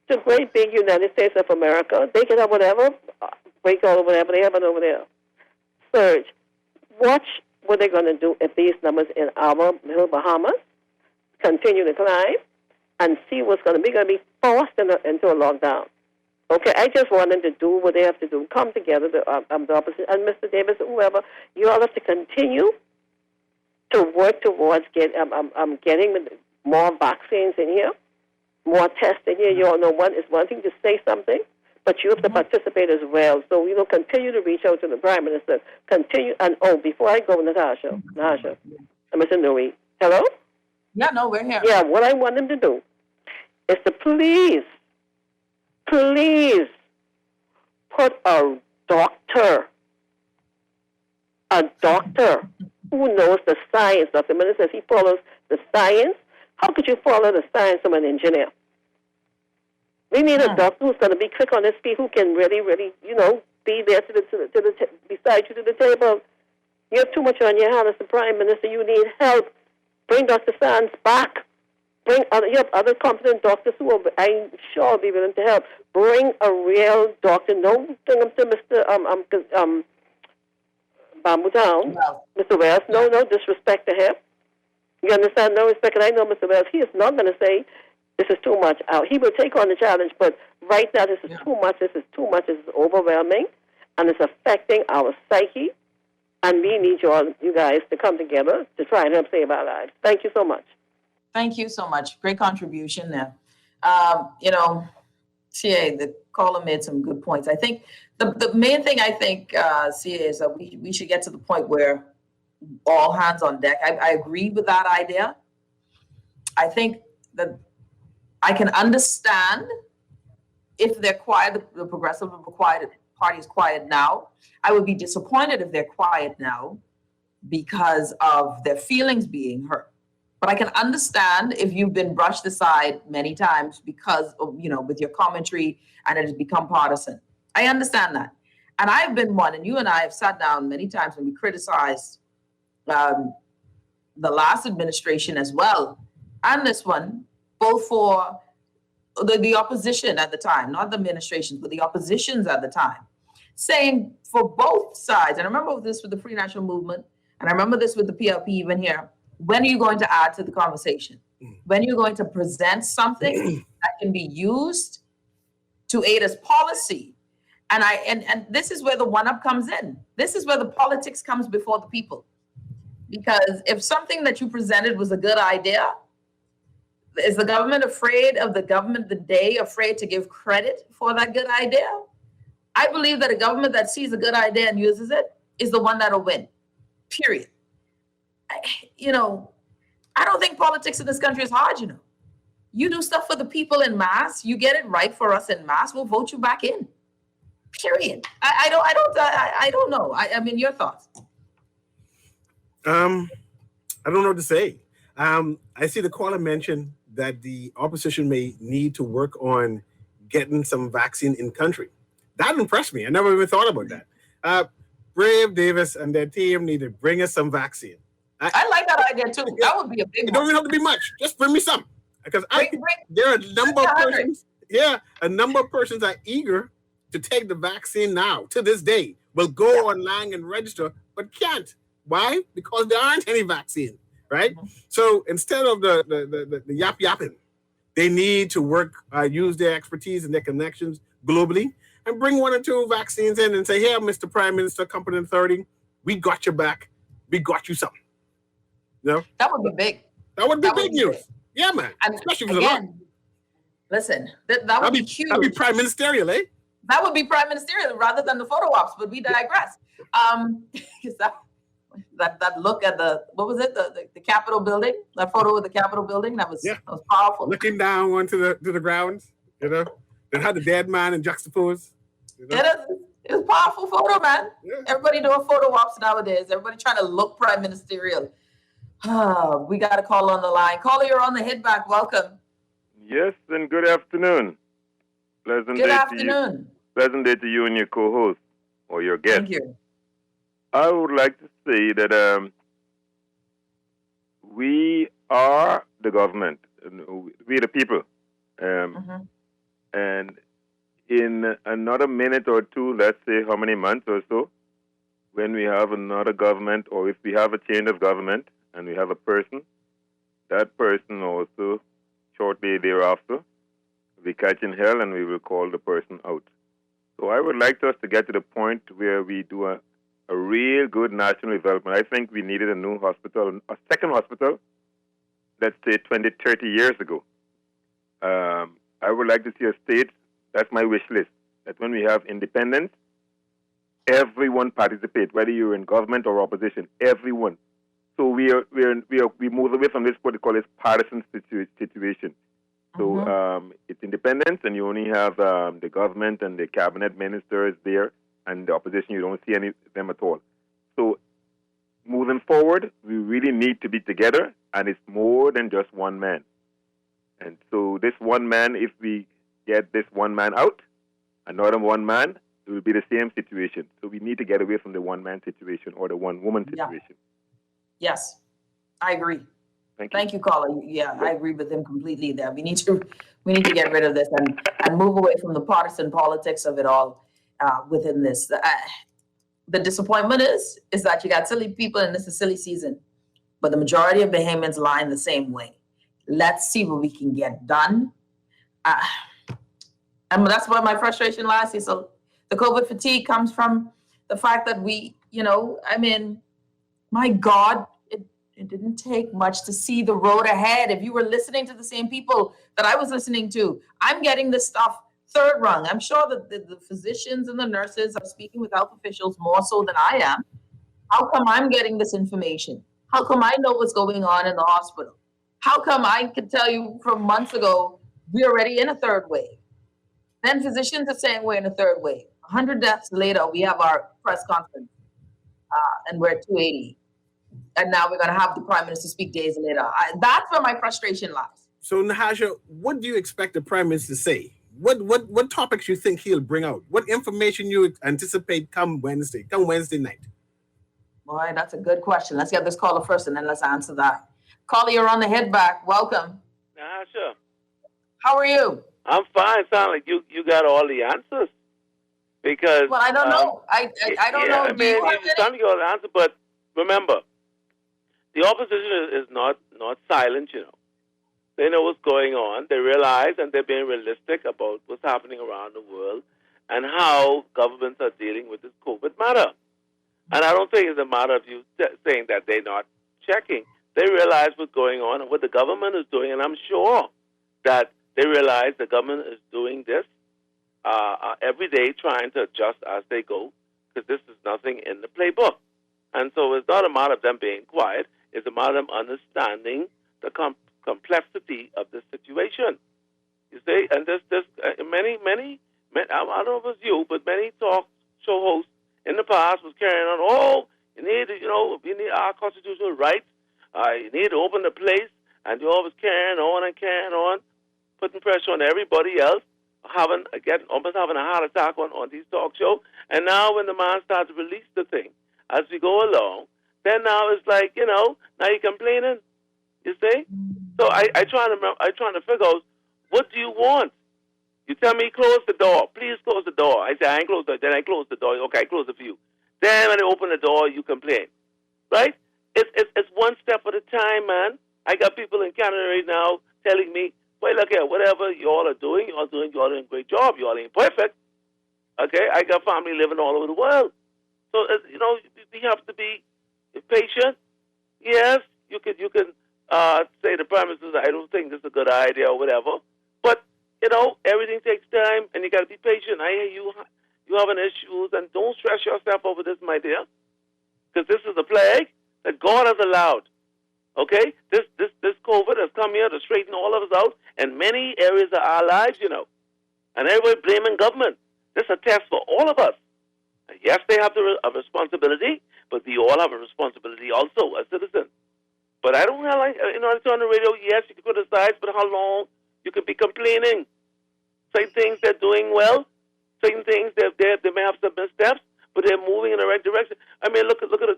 The great big United States of America, they can have whatever, break out or whatever they have over there. Surge. Watch what they're going to do if these numbers in our little Bahamas continue to climb, and see what's going to be. Going to be forced into a lockdown. Okay, I just want them to do what they have to do. Come together, the opposition, and Mr. Davis, whoever, you all have to continue to work towards getting more vaccines in here, more tests in here. You all know it's one thing to say something, but you have to participate as well. So, continue to reach out to the Prime Minister. Continue, and before I go, Nahaja, and Mr. Nui, hello? Yeah, no, we're here. Yeah, what I want them to do is to please put a doctor who knows the science. Dr. Miller says he follows the science. How could you follow the science of an engineer? We need a doctor who's going to be quick on his feet, who can really, be there beside you to the table. You have too much on your hands, Mr. Prime Minister. You need help. Bring Dr. Sands back. You have other competent doctors who I'm sure will be willing to help. Bring a real doctor. Don't bring him to Mr. Bamboo Town, Mr. Wells. No disrespect to him. You understand? No respect. And I know Mr. Wells, he is not going to say this is too much out. He will take on the challenge, but right now this is too much. This is too much. This is overwhelming, and it's affecting our psyche. And we need you guys to come together to try and help save our lives. Thank you so much. Thank you so much. Great contribution there. CA, the caller made some good points. I think the main thing CA, is that we should get to the point where all hands on deck. I agree with that idea. I think that I can understand if they're quiet, the Progressive Party is quiet now. I would be disappointed if they're quiet now because of their feelings being hurt. But I can understand if you've been brushed aside many times because of, with your commentary, and it has become partisan. I understand that. And I've been one, and you and I have sat down many times when we criticized the last administration as well, and this one, both for the opposition at the time, not the administrations, but the oppositions at the time, saying for both sides, and I remember this with the Free National Movement, and I remember this with the PLP even here, when are you going to add to the conversation? When are you going to present something that can be used to aid as policy? And this is where the one-up comes in. This is where the politics comes before the people. Because if something that you presented was a good idea, is the government afraid of the government the day, afraid to give credit for that good idea? I believe that a government that sees a good idea and uses it is the one that'll win, period. I don't think politics in this country is hard, You do stuff for the people in mass, you get it right for us in mass, we'll vote you back in, period. I don't know. I mean, your thoughts? I don't know what to say. I see the caller mention that the opposition may need to work on getting some vaccine in country. That impressed me. I never even thought about that. Brave Davis and their team need to bring us some vaccine. I like that idea too. That would be a big one. It don't even have to be much. Just bring me some. Because there are a number of persons. Yeah, a number of persons are eager to take the vaccine now. To this day, will go online and register, but can't. Why? Because there aren't any vaccine, right? Mm-hmm. So instead of the yapping, they need to work, use their expertise and their connections globally, and bring one or two vaccines in and say, "Here, Mr. Prime Minister, competent authority, we got your back. We got you something." That would be big. That would be big news. Big. Yeah, man. And especially for again, listen, that would be huge. That'd be prime ministerial, eh? That would be prime ministerial rather than the photo ops, but we digress. Because that look at what was it? The Capitol building, that photo of the Capitol building, that was powerful. Looking down onto the ground, then had the dead man and juxtapose. It was a powerful photo, man. Yeah. Everybody doing photo ops nowadays. Everybody trying to look prime ministerial. We got a call on the line. Caller, you're on the hit back. Welcome. Yes, and good afternoon. Pleasant Good day afternoon. to you. Pleasant day to you and your co-host or your guest. Thank you. I would like to say that we are the government, we the people, and in another minute or two, let's say how many months or so, when we have another government, or if we have a change of government and we have a person, that person also shortly thereafter will be catching hell, and we will call the person out. So I would like us to get to the point where we do a real good national development. I think we needed a new hospital, a second hospital, let's say 20, 30 years ago. I would like to see a state, that's my wish list, that when we have independence, everyone participate, whether you're in government or opposition, everyone. So we move away from this what they call this partisan situation. So it's independence, and you only have the government and the cabinet ministers there, and the opposition, you don't see any of them at all. So moving forward, we really need to be together, and it's more than just one man. And so this one man, if we get this one man out, another one man, it will be the same situation. So we need to get away from the one-man situation or the one-woman situation. Yes, I agree. Thank you, caller. Yeah, I agree with him completely there. We need to get rid of this and move away from the partisan politics of it all within this. The disappointment is that you got silly people, and this is silly season, but the majority of Bahamians lie in the same way. Let's see what we can get done. And that's where my frustration lies. So the COVID fatigue comes from the fact that my God, it didn't take much to see the road ahead. If you were listening to the same people that I was listening to, I'm getting this stuff third rung. I'm sure that the physicians and the nurses are speaking with health officials more so than I am. How come I'm getting this information? How come I know what's going on in the hospital? How come I could tell you from months ago, we're already in a third wave? Then physicians are saying we're in a third wave. 100 deaths later, we have our press conference, and we're at 280. And now we're going to have the prime minister speak days later. That's where my frustration lies. So, Nahaja, what do you expect the prime minister to say? What topics you think he'll bring out? What information you anticipate come Wednesday night? Boy, that's a good question. Let's get this caller first, and then let's answer that. Caller, you're on the head back. Welcome. Nahaja. How are you? I'm fine. Sound like you got all the answers. Because I don't know. I don't know. I mean, you sound like you all the answers, but remember, the opposition is not silent, They know what's going on. They realize, and they're being realistic about what's happening around the world and how governments are dealing with this COVID matter. And I don't think it's a matter of you saying that they're not checking. They realize what's going on and what the government is doing, and I'm sure that they realize the government is doing this every day, trying to adjust as they go, because this is nothing in the playbook. And so it's not a matter of them being quiet. It's a matter of understanding the complexity of the situation. You see, and there's many, I don't know if it's you, but many talk show hosts in the past was carrying on, we need our constitutional rights. You need to open the place, and you're always carrying on, putting pressure on everybody else, almost having a heart attack on these talk shows. And now when the man starts to release the thing, as we go along, then now it's like, now you're complaining, you see? So I trying to figure out, what do you want? You tell me, close the door. Please close the door. I say, I ain't close the door. Then I close the door. Okay, I close it for you. Then when they open the door, you complain. Right? It's one step at a time, man. I got people in Canada right now telling me, well, look here, whatever you all are doing, you all doing a great job. You all ain't perfect. Okay? I got family living all over the world. So, we have to be patient. Yes, you can say the Prime Minister, I don't think this is a good idea or whatever. But, everything takes time, and you got to be patient. I hear you having issues, and don't stress yourself over this, my dear, because this is a plague that God has allowed. Okay? This COVID has come here to straighten all of us out in many areas of our lives, And everybody blaming government. This is a test for all of us. Yes, they have a responsibility, but we all have a responsibility also as citizens. But I don't have, like, it's on the radio. Yes, you can criticize, but how long you could be complaining? Certain things they're doing well, certain things they may have some missteps, but they're moving in the right direction. I mean, look at the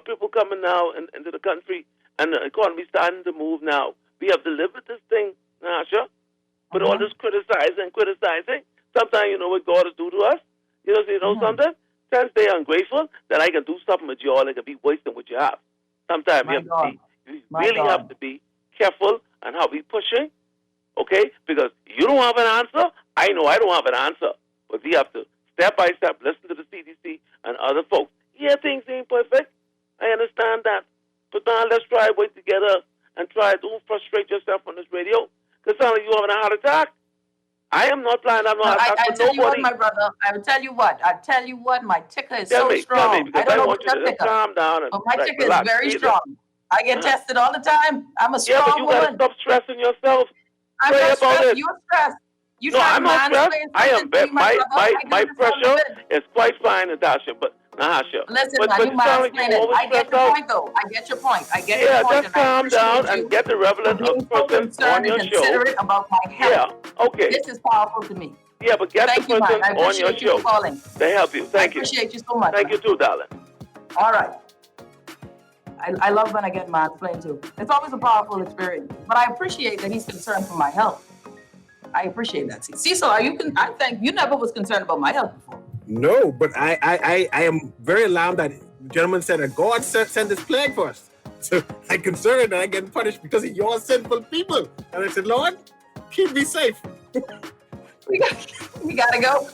people coming now into the country, and the economy starting to move now. We have delivered this thing, Nahaja, but all this criticizing. Sometimes you know what God will do to us. Something. Since they're ungrateful, that I can do something with you all, I can be wasting what you have. Sometimes you really have to be careful on how we pushing, okay? Because you don't have an answer. I know I don't have an answer. But we have to, step by step, listen to the CDC and other folks. Yeah, things ain't perfect. I understand that. But now let's try to work together and try. Don't frustrate yourself on this radio. Because sound like you having a heart attack. I am not lying. I'm not. I tell you what, my brother. I tell you what. My ticker is so strong. I don't know what your ticker. Calm down. But my ticker is very strong. I get tested all the time. I'm a strong but you woman. Gotta stop stressing yourself. I'm not stressed. You're stressed. I'm not stressed. I am. My pressure is quite fine, Natasha. But Nahaja. Listen, you mansplain it. I get your point, though. I get your point. Yeah, just calm down and get the relevant person on your show. Considerate about my health. Yeah, okay. This is powerful to me. Yeah, but get the person on your show. They help you. Thank you. I appreciate you so much. Thank you too, darling. All right. I love when I get mansplained too. It's always a powerful experience. But I appreciate that he's concerned for my health. I appreciate that. Cecil, I think you never was concerned about my health before. No, but I am very alarmed that the gentleman said that God sent this plague for us. So I'm concerned that I get punished because of your sinful people. And I said, Lord, keep me safe. We gotta go.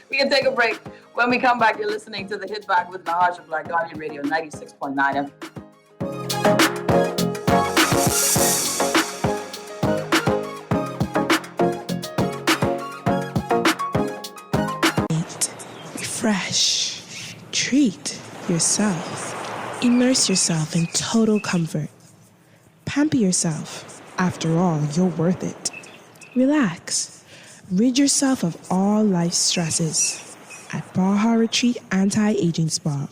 We can take a break. When we come back, you're listening to the Hit Back with Nahaja Black, Guardian Radio 96.9 FM. Refresh. Treat yourself. Immerse yourself in total comfort. Pamper yourself. After all, you're worth it. Relax. Rid yourself of all life's stresses. At Baja Retreat Anti-Aging Spa,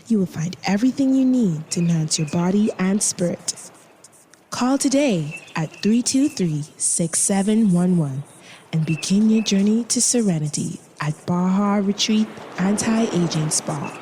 you will find everything you need to enhance your body and spirit. Call today at 323-6711 and begin your journey to serenity at Baja Retreat Anti-Aging Spa.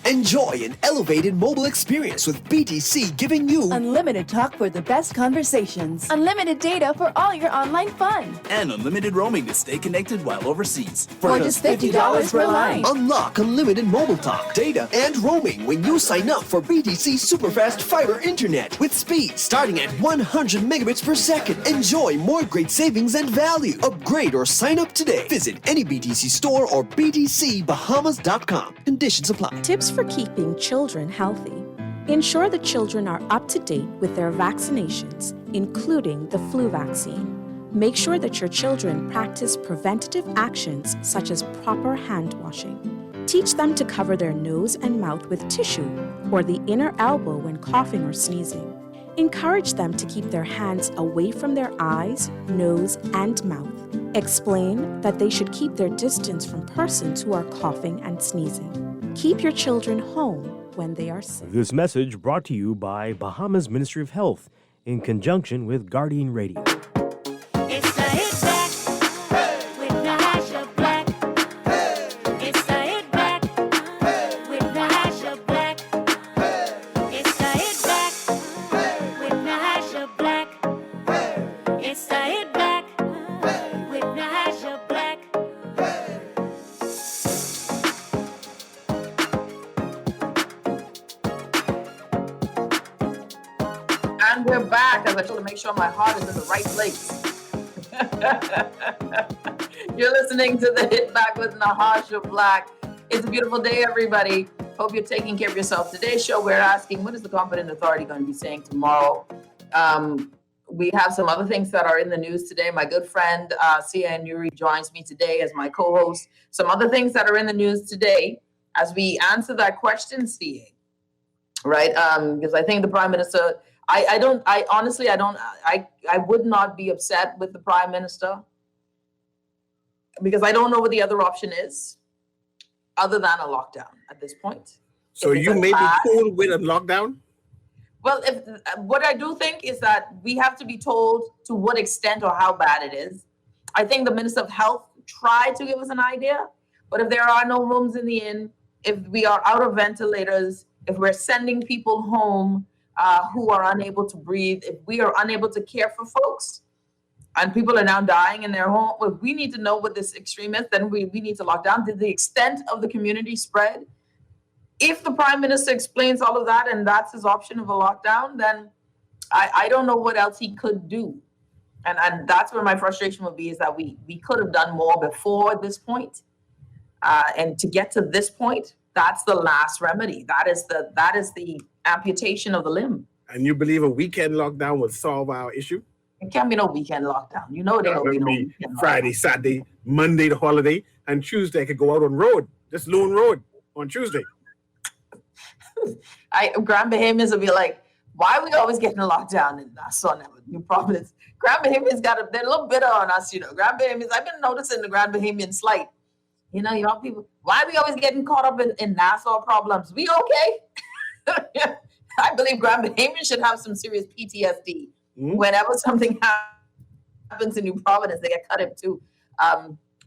Enjoy an elevated mobile experience with BTC, giving you unlimited talk for the best conversations, unlimited data for all your online fun, and unlimited roaming to stay connected while overseas. For just $50 per line. Unlock unlimited mobile talk, data, and roaming when you sign up for BTC Superfast Fiber Internet with speed starting at 100 megabits per second. Enjoy more great savings and value. Upgrade or sign up today. Visit any BTC store or btcbahamas.com. Conditions apply. Tips for keeping children healthy. Ensure the children are up to date with their vaccinations, including the flu vaccine. Make sure that your children practice preventative actions such as proper hand washing. Teach them to cover their nose and mouth with tissue or the inner elbow when coughing or sneezing. Encourage them to keep their hands away from their eyes, nose, and mouth. Explain that they should keep their distance from persons who are coughing and sneezing. Keep your children home when they are sick. This message brought to you by Bahamas Ministry of Health in conjunction with Guardian Radio. It's the Hit Back with Nahaja Black. It's the Hit Back with Nahaja Black. It's the Hit Back with Nahaja Black. It's the Hit Back with Nahaja Black. And we're back, as I told to make sure my heart is in the right place. You're listening to the Hit Back with Nahaja Black. It's a beautiful day, everybody. Hope you're taking care of yourself. Today's show, we're asking, what is the competent authority going to be saying tomorrow? We have some other things that are in the news today. My good friend, Sia Nuri, joins me today as my co-host. Some other things that are in the news today as we answer that question, Sia, right? Because I think the Prime Minister... I would not be upset with the Prime Minister because I don't know what the other option is other than a lockdown at this point. So you may be cool with a lockdown? Well, what I do think is that we have to be told to what extent or how bad it is. I think the Minister of Health tried to give us an idea, but if there are no rooms in the inn, if we are out of ventilators, if we're sending people home who are unable to breathe, if we are unable to care for folks, and people are now dying in their home, if we need to know what this extreme is, then we need to lock down. To the extent of the community spread, if the Prime Minister explains all of that and that's his option of a lockdown, then I don't know what else he could do. And that's where my frustration would be, is that we could have done more before this point. And to get to this point, that's the last remedy. That is the amputation of the limb. And you believe a weekend lockdown would solve our issue? It can't be no weekend lockdown. You know there will be no weekend Friday, Saturday, Monday the holiday, and Tuesday I could go out on road, just Loon Road on Tuesday. Grand Bahamians will be like, why are we always getting locked down in Nassau, New Providence? Grand Bahamians they're a little bitter on us, Grand Bahamians, I've been noticing the Grand Bahamian slight. Y'all people, why are we always getting caught up in Nassau problems? We okay? I believe Grand Bahamians should have some serious PTSD. Whenever something happens in New Providence, they get cut in too.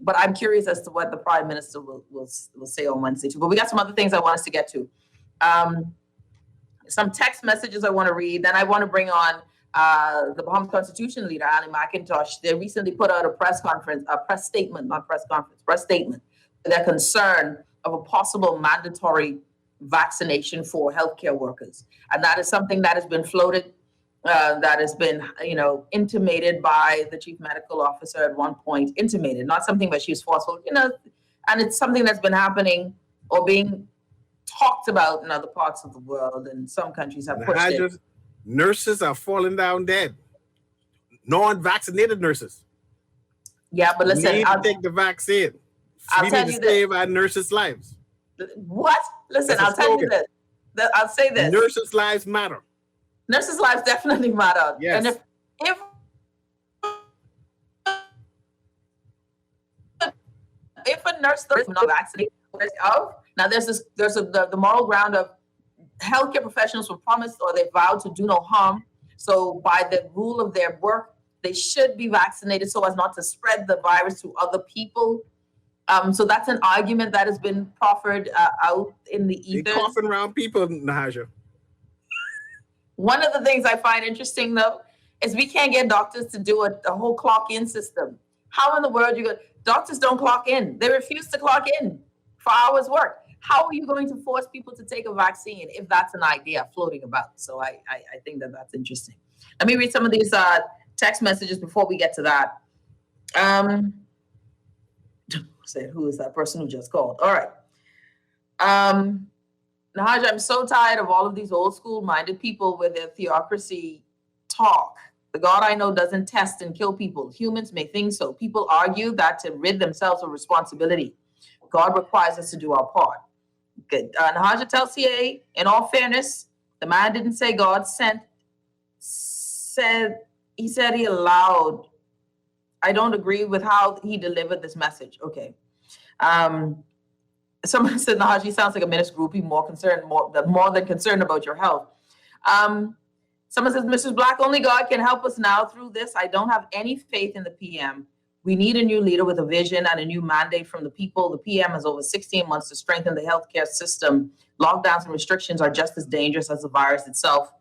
But I'm curious as to what the Prime Minister will say on Wednesday too. But we got some other things I want us to get to. Some text messages I want to read. Then I want to bring on the Bahamas Constitution leader, Ali McIntosh. They recently put out a press statement, their concern of a possible mandatory vaccination for healthcare workers. And that is something that has been floated, that has been, intimated by the chief medical officer at one point, intimated, not something that she was forceful, and it's something that's been happening or being talked about in other parts of the world, and some countries have pushed it. Nurses are falling down dead. Non-vaccinated nurses. Yeah, but listen, I'll take the vaccine. I'll tell you this. Save our nurses' lives. What? Listen, I'll tell you this. I'll say this. Nurses' lives matter. Nurses' lives definitely matter. Yes. And if a nurse is not vaccinated, now there's the moral ground of healthcare professionals were promised or they vowed to do no harm. So by the rule of their work, they should be vaccinated so as not to spread the virus to other people. So that's an argument that has been proffered out in the ether. They're coughing around people, Nahaja. One of the things I find interesting, though, is we can't get doctors to do a whole clock-in system. How in the world doctors don't clock in. They refuse to clock in for hours work. How are you going to force people to take a vaccine if that's an idea floating about? So I think that's interesting. Let me read some of these text messages before we get to that. Who is that person who just called? All right. Nahaja, I'm so tired of all of these old school minded people with their theocracy talk. The God I know doesn't test and kill people. Humans may think so. People argue that to rid themselves of responsibility. God requires us to do our part. Good. Nahaja tells CA, in all fairness, the man didn't say God sent. He said he allowed. I don't agree with how he delivered this message. Okay. Someone said Nahaja sounds like a minister groupie, more than concerned about your health. Someone says, Mrs. Black, only God can help us now through this. I don't have any faith in the PM. We need a new leader with a vision and a new mandate from the people. The PM has over 16 months to strengthen the healthcare system. Lockdowns and restrictions are just as dangerous as the virus itself.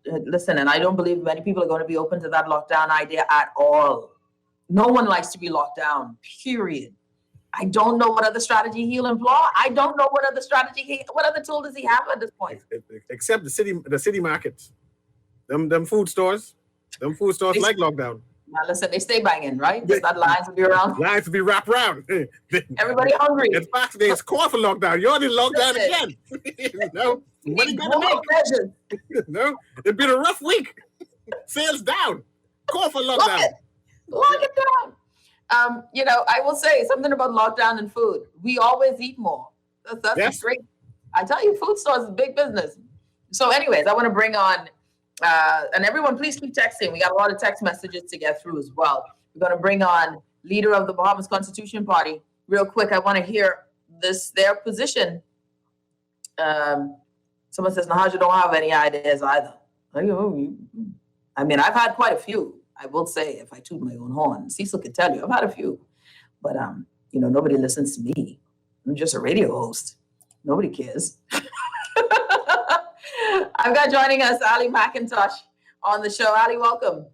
Listen, and I don't believe many people are going to be open to that lockdown idea at all. No one likes to be locked down, period. I don't know what other strategy he'll employ. I don't know what other tool does he have at this point? Except the city markets. Them food stores like lockdown. Now listen, they stay banging, right? There's not lines to be around. Lines to be wrapped around. Everybody hungry. In fact, there's call for lockdown. You're in lockdown again. No, no, it's been a rough week. Sales down. Call for lockdown. Lock it down. I will say something about lockdown and food. We always eat more. That's great. I tell you, food stores is big business. So anyways, I want to bring on, and everyone, please keep texting. We got a lot of text messages to get through as well. We're going to bring on leader of the Bahamas Constitution Party. Real quick, I want to hear their position Someone says, Nahaja don't have any ideas either. I mean, I've had quite a few. I will say, if I toot my own horn, Cecil can tell you, I've had a few. But, nobody listens to me. I'm just a radio host. Nobody cares. I've got joining us Ali McIntosh on the show. Ali, welcome.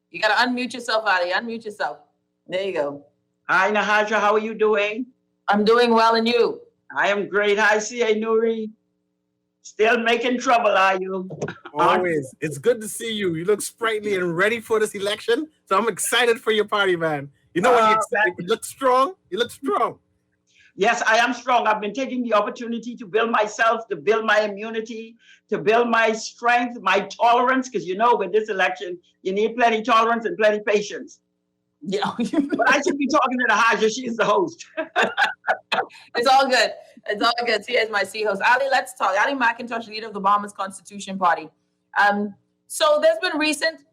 You got to unmute yourself, Ali. Unmute yourself. There you go. Hi, Nahaja. How are you doing? I'm doing well, and you? I am great. Hi, C.A. Nuri. Still making trouble, are you? Always. It's good to see you. You look sprightly and ready for this election. So I'm excited for your party, man. You know when you look strong? You look strong. Yes, I am strong. I've been taking the opportunity to build myself, to build my immunity, to build my strength, my tolerance, because with this election, you need plenty tolerance and plenty patience. Yeah. But I should be talking to Nahaja. She's the host. It's all good. It's all good. She is my C-host. Ali, let's talk. Ali McIntosh, leader of the Bahamas Constitution Party. So there's been recent,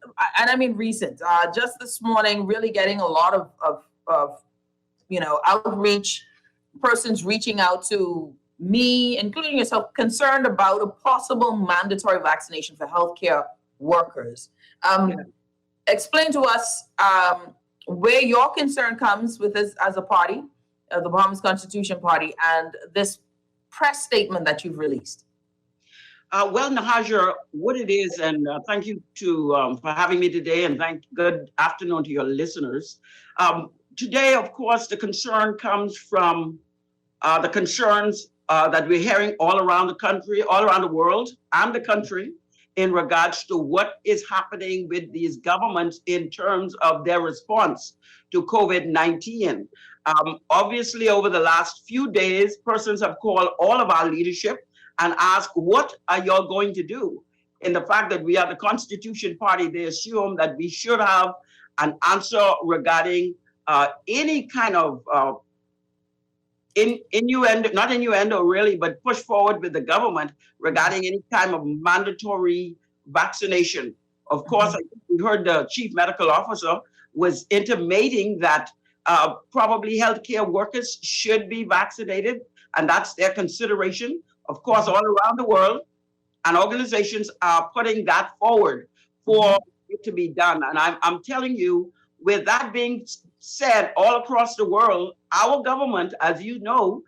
just this morning, really getting a lot of outreach, persons reaching out to me, including yourself, concerned about a possible mandatory vaccination for healthcare workers. Explain to us where your concern comes with this as a party, the Bahamas Constitution Party, and this press statement that you've released. Well, Nahaja, what it is, and thank you for having me today, and good afternoon to your listeners. Today, of course, the concern comes from the concerns that we're hearing all around the country, all around the world, and the country in regards to what is happening with these governments in terms of their response to COVID-19. Obviously, over the last few days, persons have called all of our leadership and asked, what are y'all going to do? In the fact that we are the Constitution Party, they assume that we should have an answer regarding any kind of innuendo, not innuendo really, but push forward with the government regarding any kind of mandatory vaccination. Of course, we heard the chief medical officer was intimating that probably healthcare workers should be vaccinated, and that's their consideration. Of course, all around the world, and organizations are putting that forward for it to be done. And I'm telling you, with that being said, all across the world, our government, as you know,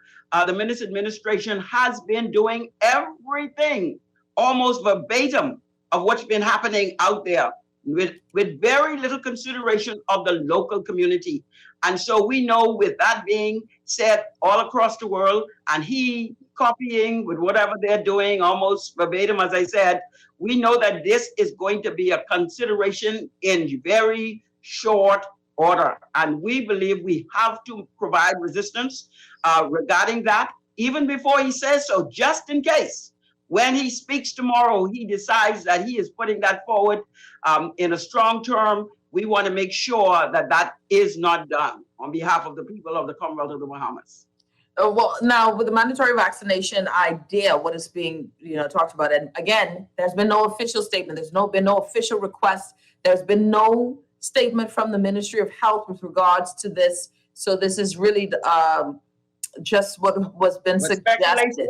the Minister administration has been doing everything almost verbatim of what's been happening out there with very little consideration of the local community. And so we know, with that being said all across the world, and he copying with whatever they're doing almost verbatim, as I said, we know that this is going to be a consideration in very short order. And we believe we have to provide resistance regarding that, even before he says so, just in case. When he speaks tomorrow, he decides that he is putting that forward in a strong term. We want to make sure that that is not done on behalf of the people of the Commonwealth of the Bahamas. Well, now with the mandatory vaccination idea, what is being talked about, and again, there's been no official statement. There's been no official request. There's been no statement from the Ministry of Health with regards to this. So this is really just what was been suggested.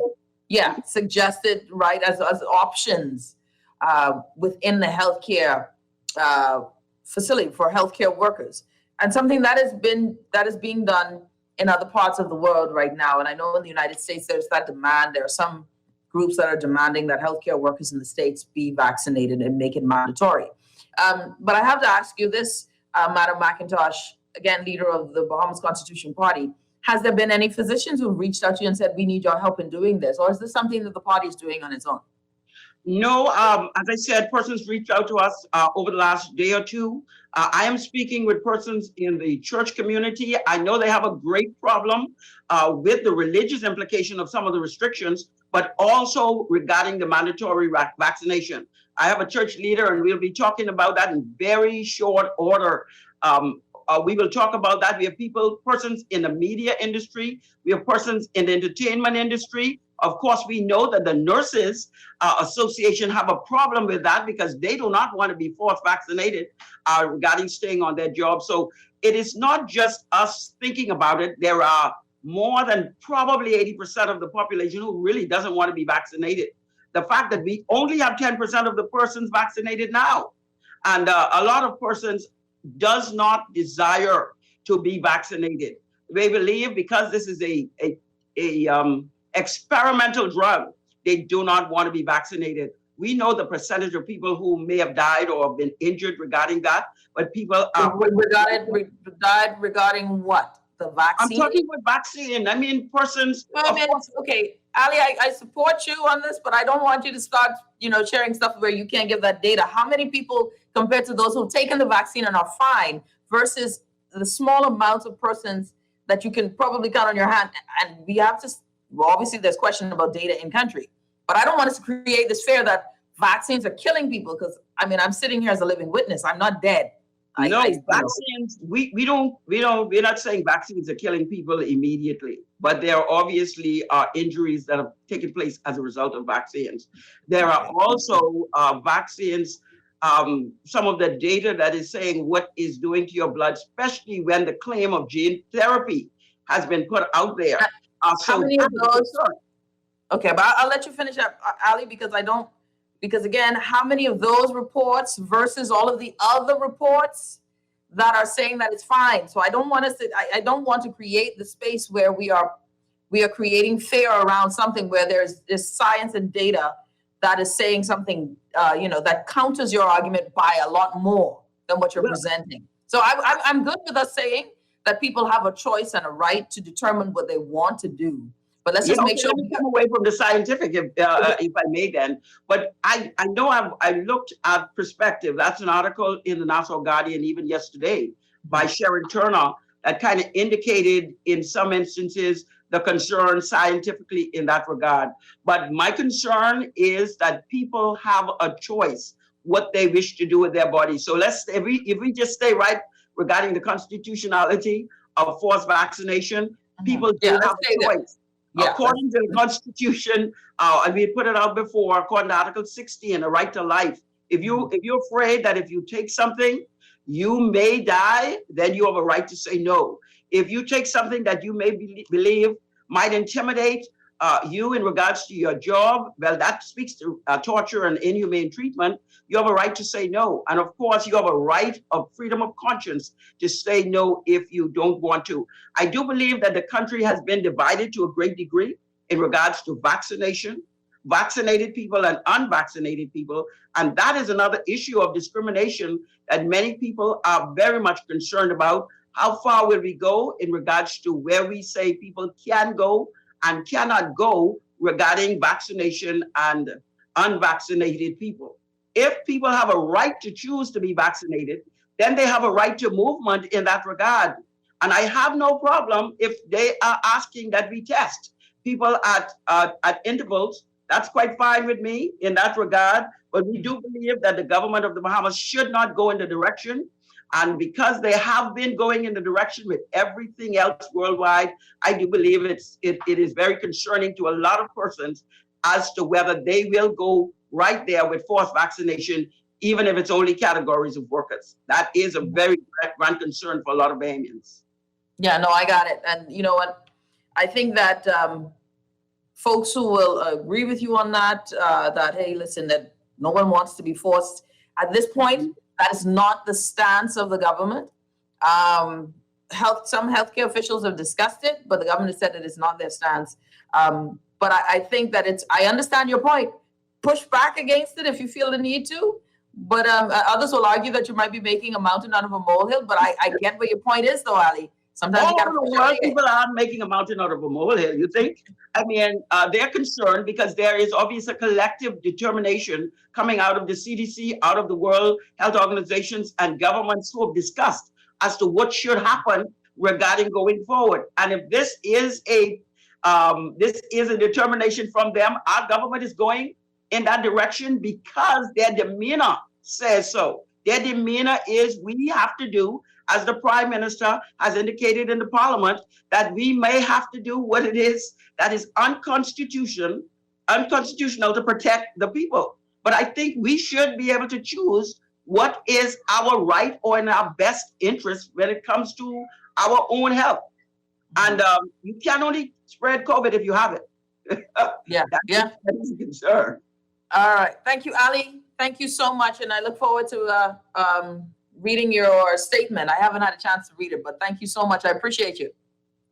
Yeah, suggested, right, as options within the healthcare facility for healthcare workers, and something that is being done in other parts of the world right now. And I know in the United States there's that demand. There are some groups that are demanding that healthcare workers in the States be vaccinated and make it mandatory. But I have to ask you this, Madam McIntosh, again, leader of the Bahamas Constitution Party. Has there been any physicians who reached out to you and said, we need your help in doing this? Or is this something that the party is doing on its own? No, as I said, persons reached out to us over the last day or two. I am speaking with persons in the church community. I know they have a great problem with the religious implication of some of the restrictions, but also regarding the mandatory vaccination. I have a church leader, and we'll be talking about that in very short order. We will talk about that. We have persons in the media industry. We have persons in the entertainment industry. Of course, we know that the Nurses Association have a problem with that because they do not want to be forced vaccinated regarding staying on their job. So it is not just us thinking about it. There are more than probably 80% of the population who really doesn't want to be vaccinated. The fact that we only have 10% of the persons vaccinated now, and a lot of persons does not desire to be vaccinated. They believe because this is a experimental drug, they do not want to be vaccinated. We know the percentage of people who may have died or have been injured regarding that, but people died regarding what? The vaccine? I'm talking about vaccine. I mean, persons. Okay, Ali, I support you on this, but I don't want you to start, sharing stuff where you can't give that data. How many people, compared to those who've taken the vaccine and are fine, versus the small amounts of persons that you can probably count on your hand? And we have to, obviously there's question about data in country, but I don't want us to create this fear that vaccines are killing people, because I'm sitting here as a living witness. I'm not dead. Vaccines, we're not saying vaccines are killing people immediately, but there obviously are injuries that have taken place as a result of vaccines. There are also vaccines, some of the data that is saying what is doing to your blood, especially when the claim of gene therapy has been put out there. How many of those? Okay, but I'll let you finish up, Ali, because again, how many of those reports versus all of the other reports that are saying that it's fine? So I don't want to create the space where we are creating fear around something where there's science and data that is saying something, that counters your argument by a lot more than what you're presenting. So I'm good with us saying that people have a choice and a right to determine what they want to do. But let's just make sure we come away from the scientific, if I may then. But I know I looked at Perspective. That's an article in the Nassau Guardian even yesterday by Sharon Turner that kind of indicated in some instances the concern scientifically in that regard. But my concern is that people have a choice what they wish to do with their body. So if we just stay right regarding the constitutionality of forced vaccination, people do have a choice. Yeah, according to the Constitution, and we put it out before, according to Article 60 and the right to life, if you're afraid that if you take something, you may die, then you have a right to say no. If you take something that you may believe might intimidate you in regards to your job, well, that speaks to torture and inhumane treatment. You have a right to say no. And of course, you have a right of freedom of conscience to say no if you don't want to. I do believe that the country has been divided to a great degree in regards to vaccination, vaccinated people and unvaccinated people. And that is another issue of discrimination that many people are very much concerned about. How far will we go in regards to where we say people can go and cannot go regarding vaccination and unvaccinated people? If people have a right to choose to be vaccinated, then they have a right to movement in that regard. And I have no problem if they are asking that we test people at intervals. That's quite fine with me in that regard. But we do believe that the government of the Bahamas should not go in the direction. And because they have been going in the direction with everything else worldwide, I do believe it is very concerning to a lot of persons as to whether they will go right there with forced vaccination, even if it's only categories of workers. That is a very grand concern for a lot of Bahamians. Yeah, no, I got it. And you know what? I think that folks who will agree with you on that, that, hey, listen, that no one wants to be forced. At this point, that is not the stance of the government. Some healthcare officials have discussed it, but the government has said that it's not their stance. But I think that I understand your point. Push back against it if you feel the need to. But others will argue that you might be making a mountain out of a molehill. But I get where your point is, though, Ali. Sometimes you gotta people aren't making a mountain out of a molehill, you think? I mean, they're concerned because there is obviously a collective determination coming out of the CDC, out of the World Health Organizations and governments who have discussed as to what should happen regarding going forward. And if this is a determination from them, our government is going in that direction because their demeanor says so. Their demeanor is we have to do, as the Prime Minister has indicated in the Parliament, that we may have to do what it is that is unconstitutional to protect the people. But I think we should be able to choose what is our right or in our best interest when it comes to our own health. And you can only spread COVID if you have it. Yeah, yeah. That is a concern. All right. Thank you, Ali. Thank you so much. And I look forward to reading your statement. I haven't had a chance to read it, but thank you so much. I appreciate you.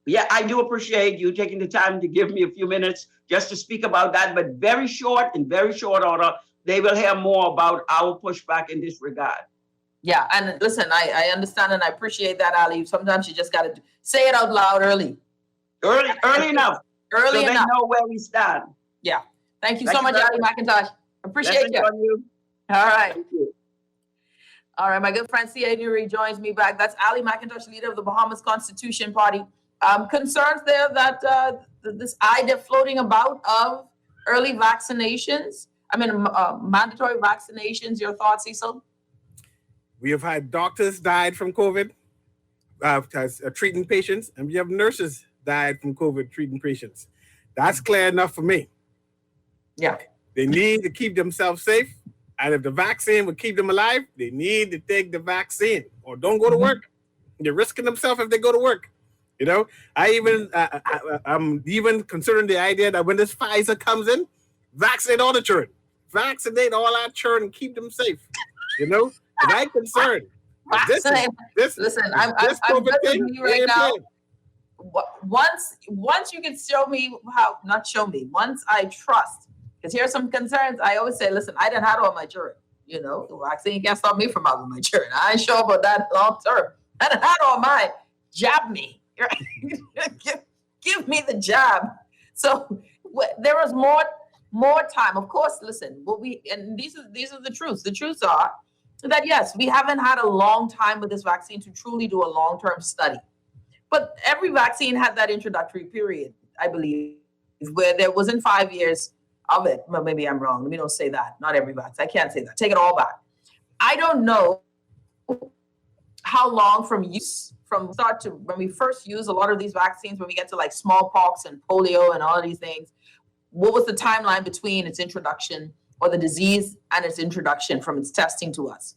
Yeah, I do appreciate you taking the time to give me a few minutes just to speak about that, but very short order, they will hear more about our pushback in this regard. Yeah, and listen, I understand and I appreciate that, Ali. Sometimes you just got to say it out loud early. Early enough. Early so enough. They know where we stand. Yeah. Thank you so much, Ali McIntosh. Appreciate you. All right. All right, my good friend C.A. Nuri joins me back. That's Ali McIntosh, leader of the Bahamas Constitution Party. Concerns there that this idea floating about of early vaccinations, mandatory vaccinations. Your thoughts, Cecil? We have had doctors died from COVID treating patients, and we have nurses died from COVID treating patients. That's clear enough for me. Yeah. They need to keep themselves safe, and if the vaccine will keep them alive, they need to take the vaccine or don't go to work. They're risking themselves if they go to work. You know, I'm even considering the idea that when this Pfizer comes in, vaccinate all the children. Vaccinate all our children, keep them safe. You know, and I'm concerned. Listen, I'm good with you right now. Once you can show me once I trust, because here's some concerns. I always say, listen, I done had all my children. You know, the vaccine can't stop me from having my children. I ain't sure about that long term. I done had all mine. Jab me. Give me the jab. So there was more time. Of course, listen, these are the truths. The truths are that yes, we haven't had a long time with this vaccine to truly do a long-term study. But every vaccine had that introductory period, I believe, where there wasn't 5 years of it. Well, maybe I'm wrong. Let me don't say that. Not every vaccine. I can't say that. Take it all back. I don't know how long from start to when we first use a lot of these vaccines, when we get to like smallpox and polio and all of these things, what was the timeline between its introduction or the disease and its introduction from its testing to us?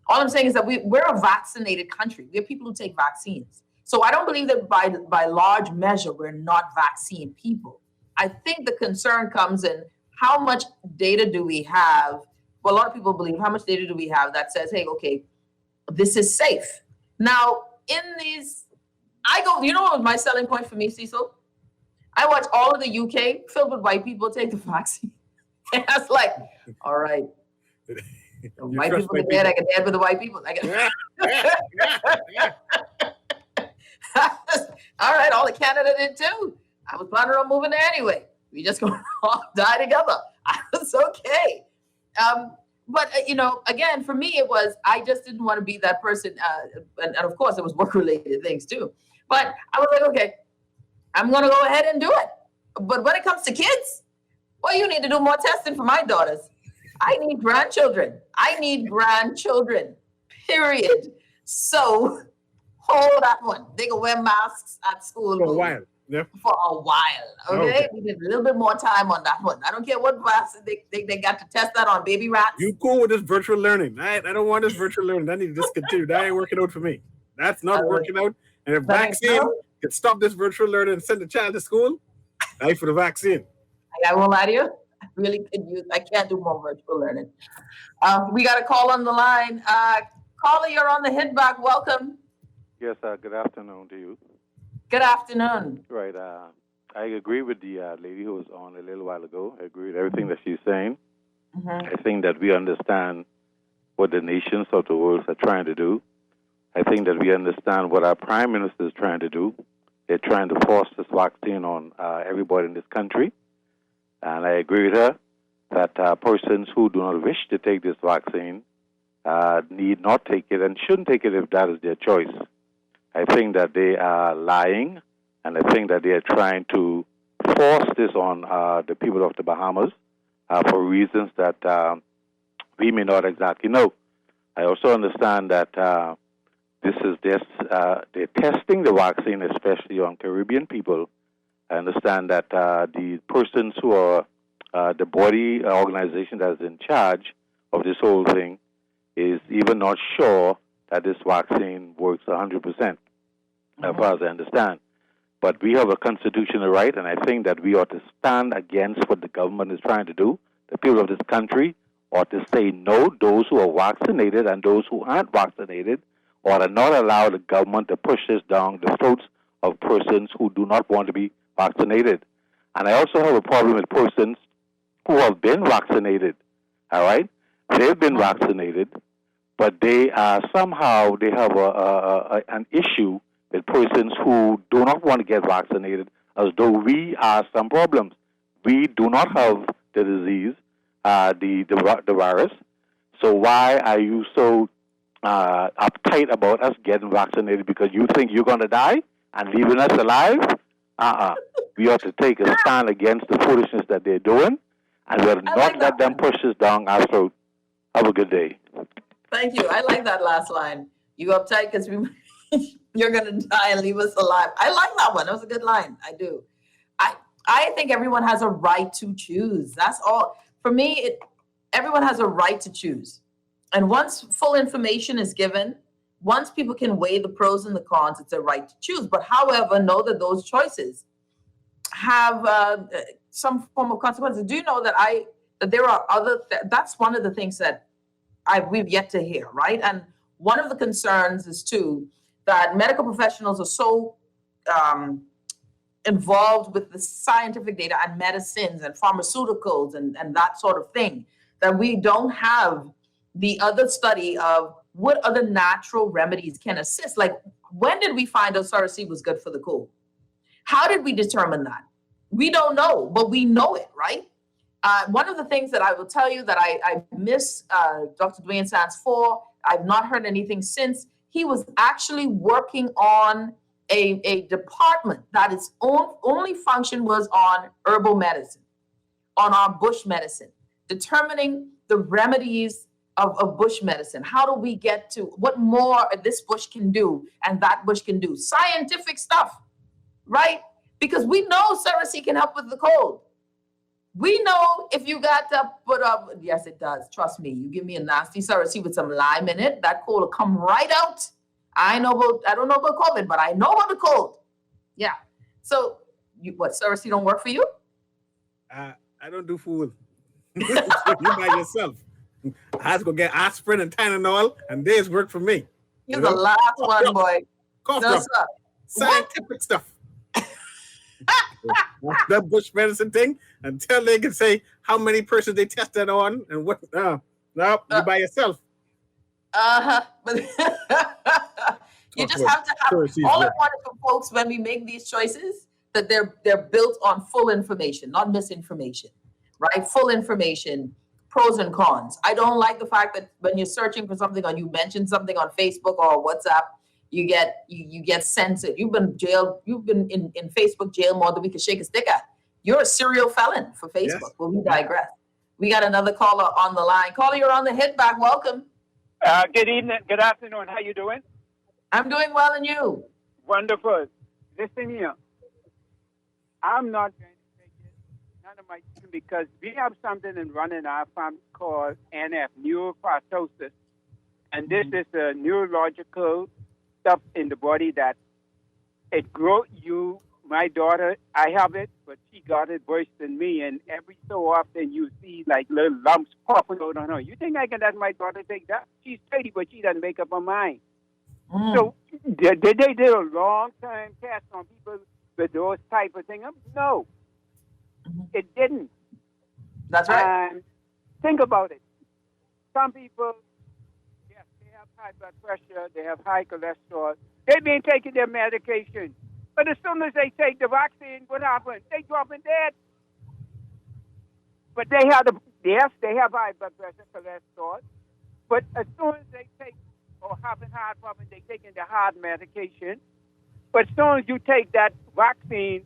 All I'm saying is that we're a vaccinated country. We're people who take vaccines. So I don't believe that by large measure, we're not vaccine people. I think the concern comes in how much data do we have? Well, a lot of people believe how much data do we have that says, hey, okay, this is safe. Now, in these, you know what was my selling point for me, Cecil? I watch all of the UK filled with white people take the vaccine. And I was like, all right. The white people get dead, I get dead with the white people. All right, all of Canada did too. I was planning on moving there anyway. We just gonna all die together. I was okay. But again, for me, it was I just didn't want to be that person. And of course, it was work-related things too. But I was like, okay, I'm gonna go ahead and do it. But when it comes to kids, well, you need to do more testing for my daughters. I need grandchildren. Period. So hold that one. They can wear masks at school for a while. Yeah. For a while. Okay? We need a little bit more time on that one. I don't care what vaccine they got to test that on baby rats. You cool with this virtual learning? I don't want this virtual learning. I need to discontinue. That ain't working out for me. That's not working out. And if vaccine can stop this virtual learning and send the child to school, I for the vaccine. I won't lie to you. I really could use. I can't do more virtual learning. We got a call on the line. Caller, you're on the hit back. Welcome. Yes, good afternoon to you. Good afternoon. Right. I agree with the lady who was on a little while ago. I agree with everything that she's saying. Mm-hmm. I think that we understand what the nations of the world are trying to do. I think that we understand what our prime minister is trying to do. They're trying to force this vaccine on everybody in this country. And I agree with her that persons who do not wish to take this vaccine need not take it and shouldn't take it if that is their choice. I think that they are lying, and I think that they are trying to force this on the people of the Bahamas for reasons that we may not exactly know. I also understand that they're testing the vaccine, especially on Caribbean people. I understand that the persons who are the body organization that is in charge of this whole thing is even not sure that this vaccine works 100%, as far as I understand. But we have a constitutional right, and I think that we ought to stand against what the government is trying to do. The people of this country ought to say no. Those who are vaccinated and those who aren't vaccinated ought to not allow the government to push this down the throats of persons who do not want to be vaccinated. And I also have a problem with persons who have been vaccinated. All right? They've been vaccinated, but they have an issue with persons who do not want to get vaccinated, as though we have some problems. We do not have the disease, the virus. So why are you so uptight about us getting vaccinated? Because you think you're going to die and leaving us alive? We ought to take a stand against the foolishness that they're doing, and we ought to not let them push us down our throat. Have a good day. Thank you. I like that last line. You uptight because you're going to die and leave us alive. I like that one. That was a good line. I do. I think everyone has a right to choose. That's all. For me, everyone has a right to choose. And once full information is given, once people can weigh the pros and the cons, it's a right to choose. But however, know that those choices have some form of consequences. Do you know that there are other, that's one of the things that we've yet to hear, right? And one of the concerns is too, that medical professionals are so involved with the scientific data and medicines and pharmaceuticals and that sort of thing, that we don't have the other study of what other natural remedies can assist. Like, when did we find out Cereseed was good for the cold? How did we determine that? We don't know, but we know it, right? One of the things that I will tell you that I miss Dr. Dwayne Sands for, I've not heard anything since. He was actually working on a department that its only function was on herbal medicine, on our bush medicine, determining the remedies of bush medicine. How do we get to what more this bush can do and that bush can do? Scientific stuff, right? Because we know Cereseed can help with the cold. We know if you got to put up, yes, it does. Trust me. You give me a nasty Cereseed with some lime in it, that cold will come right out. I don't know about COVID, but I know about the cold. Yeah. So, Cereseed don't work for you? I don't do food. You by yourself. I have to go get aspirin and Tylenol, and theirs work for me. You're the last one, boy. Cough No, drop. sir. Scientific stuff. That bush medicine thing until they can say how many persons they tested on and what. No, you by yourself. But you just have to have. All I want is for folks when we make these choices that they're built on full information, not misinformation, right? Full information, pros and cons. I don't like the fact that when you're searching for something or you mention something on Facebook or WhatsApp, you get censored. You've been jailed. You've been in Facebook jail more than we can shake a stick at. You're a serial felon for Facebook. Yes. Well, we digress. We got another caller on the line. Caller, you're on the hit back. Welcome. Good evening. Good afternoon. How you doing? I'm doing well, and you? Wonderful. Listen here. I'm not going to take it, none of my children, because we have something in running our family called NF, neurofartosis. And this is a neurological stuff in the body that it grows you. My daughter, I have it, but she got it worse than me. And every so often you see like little lumps popping out on her. You think I can let my daughter take that? She's 30, but she doesn't make up her mind. So they did a long time test on people with those type of things. No, it didn't. That's right. And think about it. Some people, yes, they have high blood pressure, they have high cholesterol. They've been taking their medication. But as soon as they take the vaccine, what happens? They drop in dead. But they have high blood pressure, cholesterol. But as soon as they take or having heart problem, they taking the heart medication. But as soon as you take that vaccine,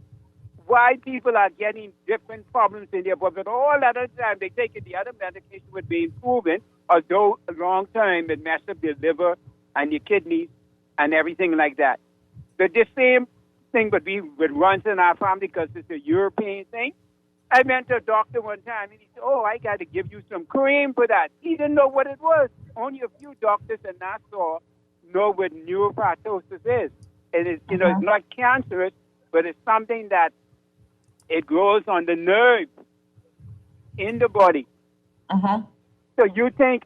why people are getting different problems in their body, but all at a time they taking the other medication would be improving, although a long time it messed up your liver and your kidneys and everything like that. But the same thing would runs in our family because it's a European thing. I went to a doctor one time and he said, "Oh, I got to give you some cream for that." He didn't know what it was. Only a few doctors in Nassau know what neurofartosis is. It is, it's not cancerous, but it's something that it grows on the nerve in the body. Uh-huh. So you think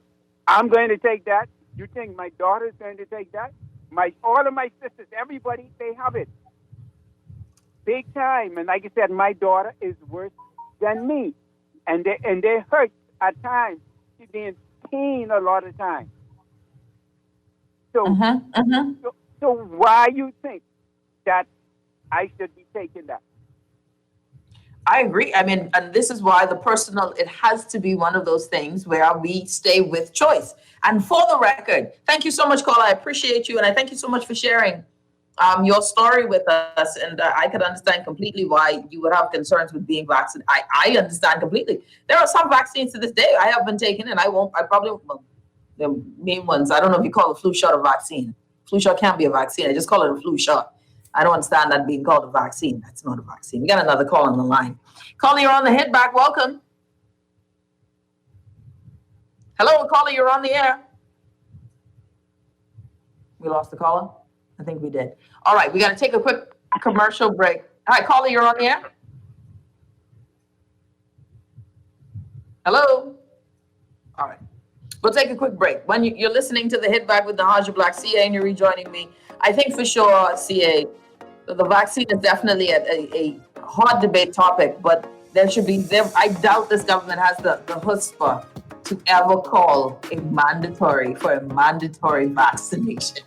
I'm going to take that? You think my daughter's going to take that? All of my sisters, everybody, they have it. Big time. And like I said, my daughter is worse than me. And they hurt at times. She's being pain a lot of times. So, so why you think that I should be taking that? I agree. I mean, and this is why it has to be one of those things where we stay with choice. And for the record, thank you so much, Carla. I appreciate you. And I thank you so much for sharing your story with us. And I could understand completely why you would have concerns with being vaccinated. I understand completely. There are some vaccines to this day I have been taking, and I probably won't. The main ones, I don't know if you call the flu shot a vaccine. Flu shot can't be a vaccine. I just call it a flu shot. I don't understand that being called a vaccine. That's not a vaccine. We got another call on the line. Caller, you're on the hit back. Welcome. Hello, caller, you're on the air. We lost the caller? I think we did. All right, we got to take a quick commercial break. All right, caller, you're on the air. Hello? All right. We'll take a quick break. When you're listening to the Hit Back with Nahaja Black, CA, and you're rejoining me, I think for sure, CA, the vaccine is definitely a hard debate topic, but I doubt this government has the chutzpah to ever call a mandatory vaccination.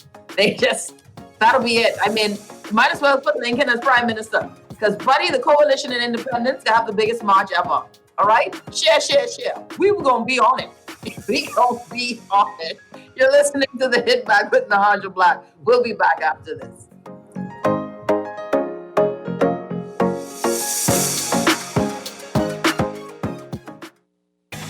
That'll be it. I mean, you might as well put Lincoln as prime minister, because, buddy, the coalition and independents gonna have the biggest march ever. All right? Share. We were gonna be on it. You're listening to the Hit Back with Nahaja Black. We'll be back after this.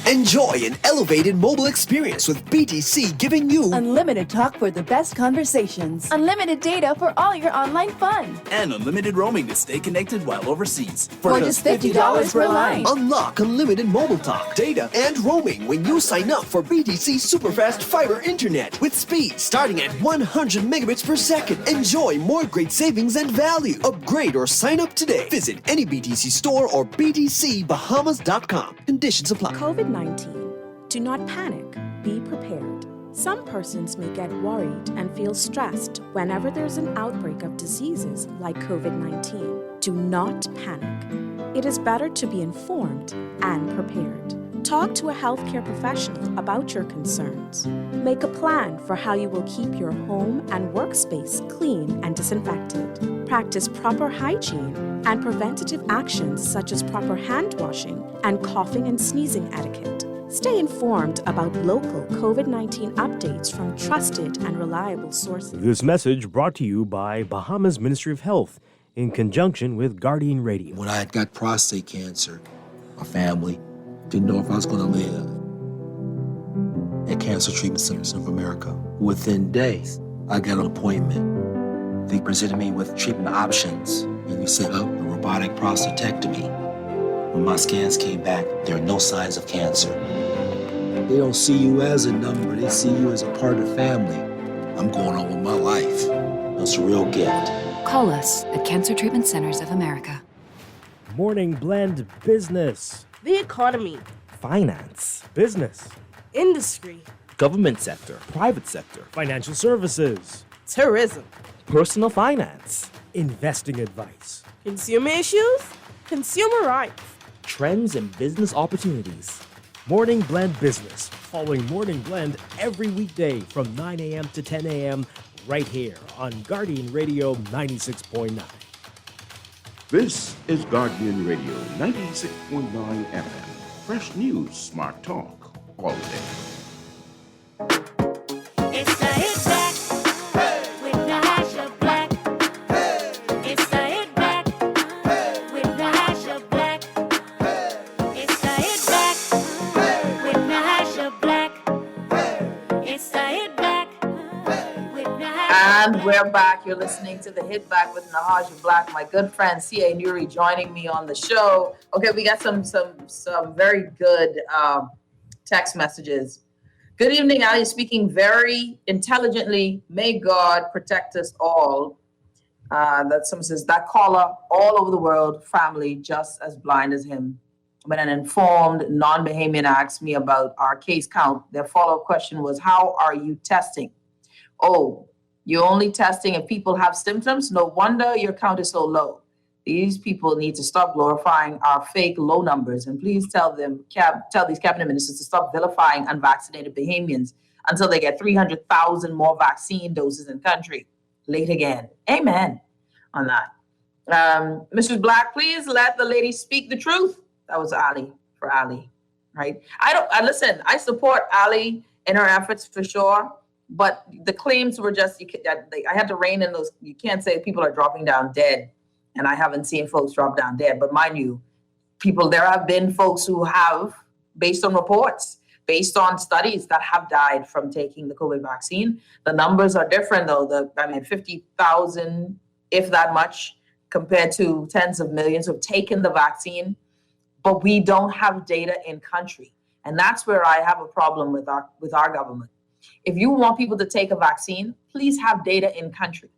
Enjoy an elevated mobile experience with BTC, giving you unlimited talk for the best conversations, unlimited data for all your online fun, and unlimited roaming to stay connected while overseas. For just $50 per line. Unlock unlimited mobile talk, data, and roaming when you sign up for BTC Superfast Fiber Internet with speed starting at 100 megabits per second. Enjoy more great savings and value. Upgrade or sign up today. Visit any BTC store or btcbahamas.com. Conditions apply. COVID-19. Do not panic. Be prepared. Some persons may get worried and feel stressed whenever there's an outbreak of diseases like COVID-19. Do not panic. It is better to be informed and prepared. Talk to a healthcare professional about your concerns. Make a plan for how you will keep your home and workspace clean and disinfected. Practice proper hygiene and preventative actions such as proper hand washing and coughing and sneezing etiquette. Stay informed about local COVID-19 updates from trusted and reliable sources. This message brought to you by Bahamas Ministry of Health in conjunction with Guardian Radio. When I had got prostate cancer, my family didn't know if I was going to live. At Cancer Treatment Centers of America, within days, I got an appointment. They presented me with treatment options, and we set up a robotic prostatectomy. When my scans came back, there are no signs of cancer. They don't see you as a number, they see you as a part of the family. I'm going on with my life. That's a real gift. Call us at Cancer Treatment Centers of America. Morning Blend Business. The economy. Finance. Business. Industry. Government sector. Private sector. Financial services. Tourism. Personal finance. Investing advice. Consumer issues. Consumer rights. Trends and business opportunities. Morning Blend Business. Following Morning Blend every weekday from 9 a.m. to 10 a.m. right here on Guardian Radio 96.9. This is Guardian Radio 96.9 FM. Fresh news, smart talk, all day. It's the Hit Back with Nahaja Black. It's the Hit Back with Nahaja Black. It's the Hit Back with Nahaja Black. It's the Hit Back with Nahaja. And we're back. You're listening to the Hit Back with Nahaja Black. My good friend C.A. Nuri joining me on the show. Okay, we got some very good text messages. Good evening, Ali. Speaking very intelligently. May God protect us all. That someone says that caller all over the world, family just as blind as him. When an informed non-Bahamian asked me about our case count, their follow-up question was, "How are you testing?" Oh, you're only testing if people have symptoms? No wonder your count is so low. These people need to stop glorifying our fake low numbers, and please tell these cabinet ministers to stop vilifying unvaccinated Bahamians until they get 300,000 more vaccine doses in country. Late again. Amen on that. Mrs. Black, please let the lady speak the truth. That was Ali, for Ali, right? Listen, I support Ali in her efforts for sure, but the claims were just, I had to rein in those. You can't say people are dropping down dead, and I haven't seen folks drop down dead. But mind you, there have been folks who have, based on reports, based on studies, that have died from taking the COVID vaccine. The numbers are different, though. 50,000, if that much, compared to tens of millions who have taken the vaccine. But we don't have data in country. And that's where I have a problem with our government. If you want people to take a vaccine, please have data in country.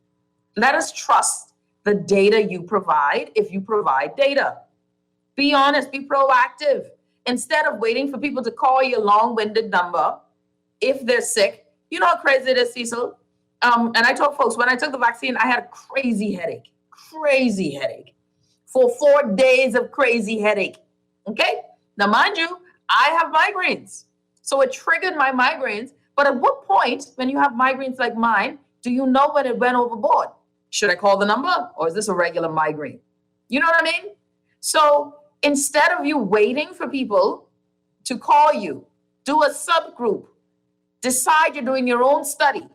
Let us trust the data you provide if you provide data. Be honest, be proactive. Instead of waiting for people to call your long-winded number if they're sick. You know how crazy it is, Cecil? And I told folks, when I took the vaccine, I had a crazy headache. For 4 days of crazy headache. Okay? Now, mind you, I have migraines. So it triggered my migraines. But at what point, when you have migraines like mine, do you know when it went overboard? Should I call the number, or is this a regular migraine? You know what I mean? So instead of you waiting for people to call you, do a subgroup. Decide you're doing your own study,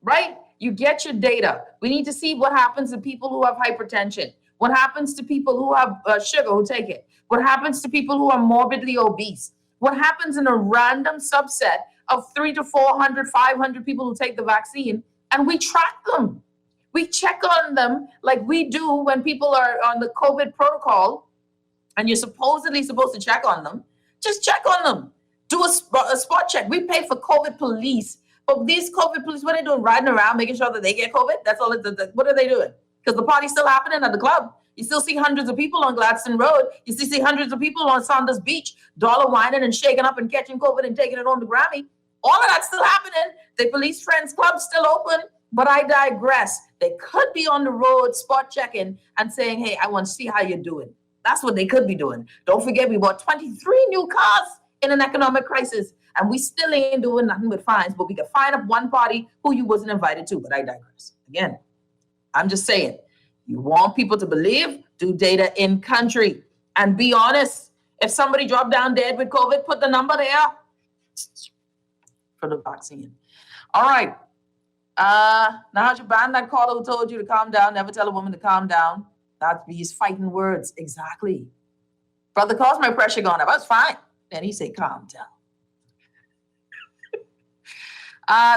right? You get your data. We need to see what happens to people who have hypertension. What happens to people who have sugar, who take it? What happens to people who are morbidly obese? What happens in a random subset of 300 to 400, 500 people who take the vaccine? And we track them. We check on them like we do when people are on the COVID protocol, and you're supposedly supposed to check on them. Just check on them. Do a spot check. We pay for COVID police. But these COVID police, what are they doing? Riding around, making sure that they get COVID? That's all. What are they doing? Because the party's still happening at the club. You still see hundreds of people on Gladstone Road. You still see hundreds of people on Saunders Beach, dollar whining and shaking up and catching COVID and taking it home to Grammy. All of that's still happening. The Police Friends Club's still open. But I digress. They could be on the road spot checking and saying, hey, I want to see how you're doing. That's what they could be doing. Don't forget, we bought 23 new cars in an economic crisis, and we still ain't doing nothing with fines, but we could fine up one party who you wasn't invited to. But I digress. Again, I'm just saying, you want people to believe, do data in country and be honest. If somebody dropped down dead with COVID, put the number there for the vaccine. All right. Nahaja, ban that caller who told you to calm down. Never tell a woman to calm down. That's these fighting words. Exactly. Brother, cause my pressure going up. I was fine. Then he said, calm down.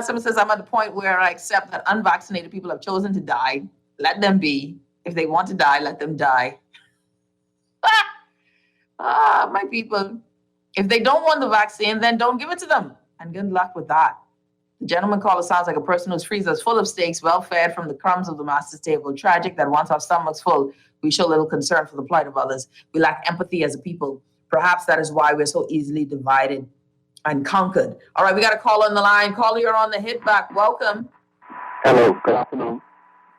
Someone says, I'm at the point where I accept that unvaccinated people have chosen to die. Let them be. If they want to die, let them die. My people. If they don't want the vaccine, then don't give it to them. And good luck with that. The gentleman caller sounds like a person whose freezer is full of steaks, well fed from the crumbs of the master's table. Tragic that once our stomachs full, we show little concern for the plight of others. We lack empathy as a people. Perhaps that is why we're so easily divided and conquered. All right, we got a caller on the line. Caller, you're on the hit back. Welcome. Hello, good afternoon.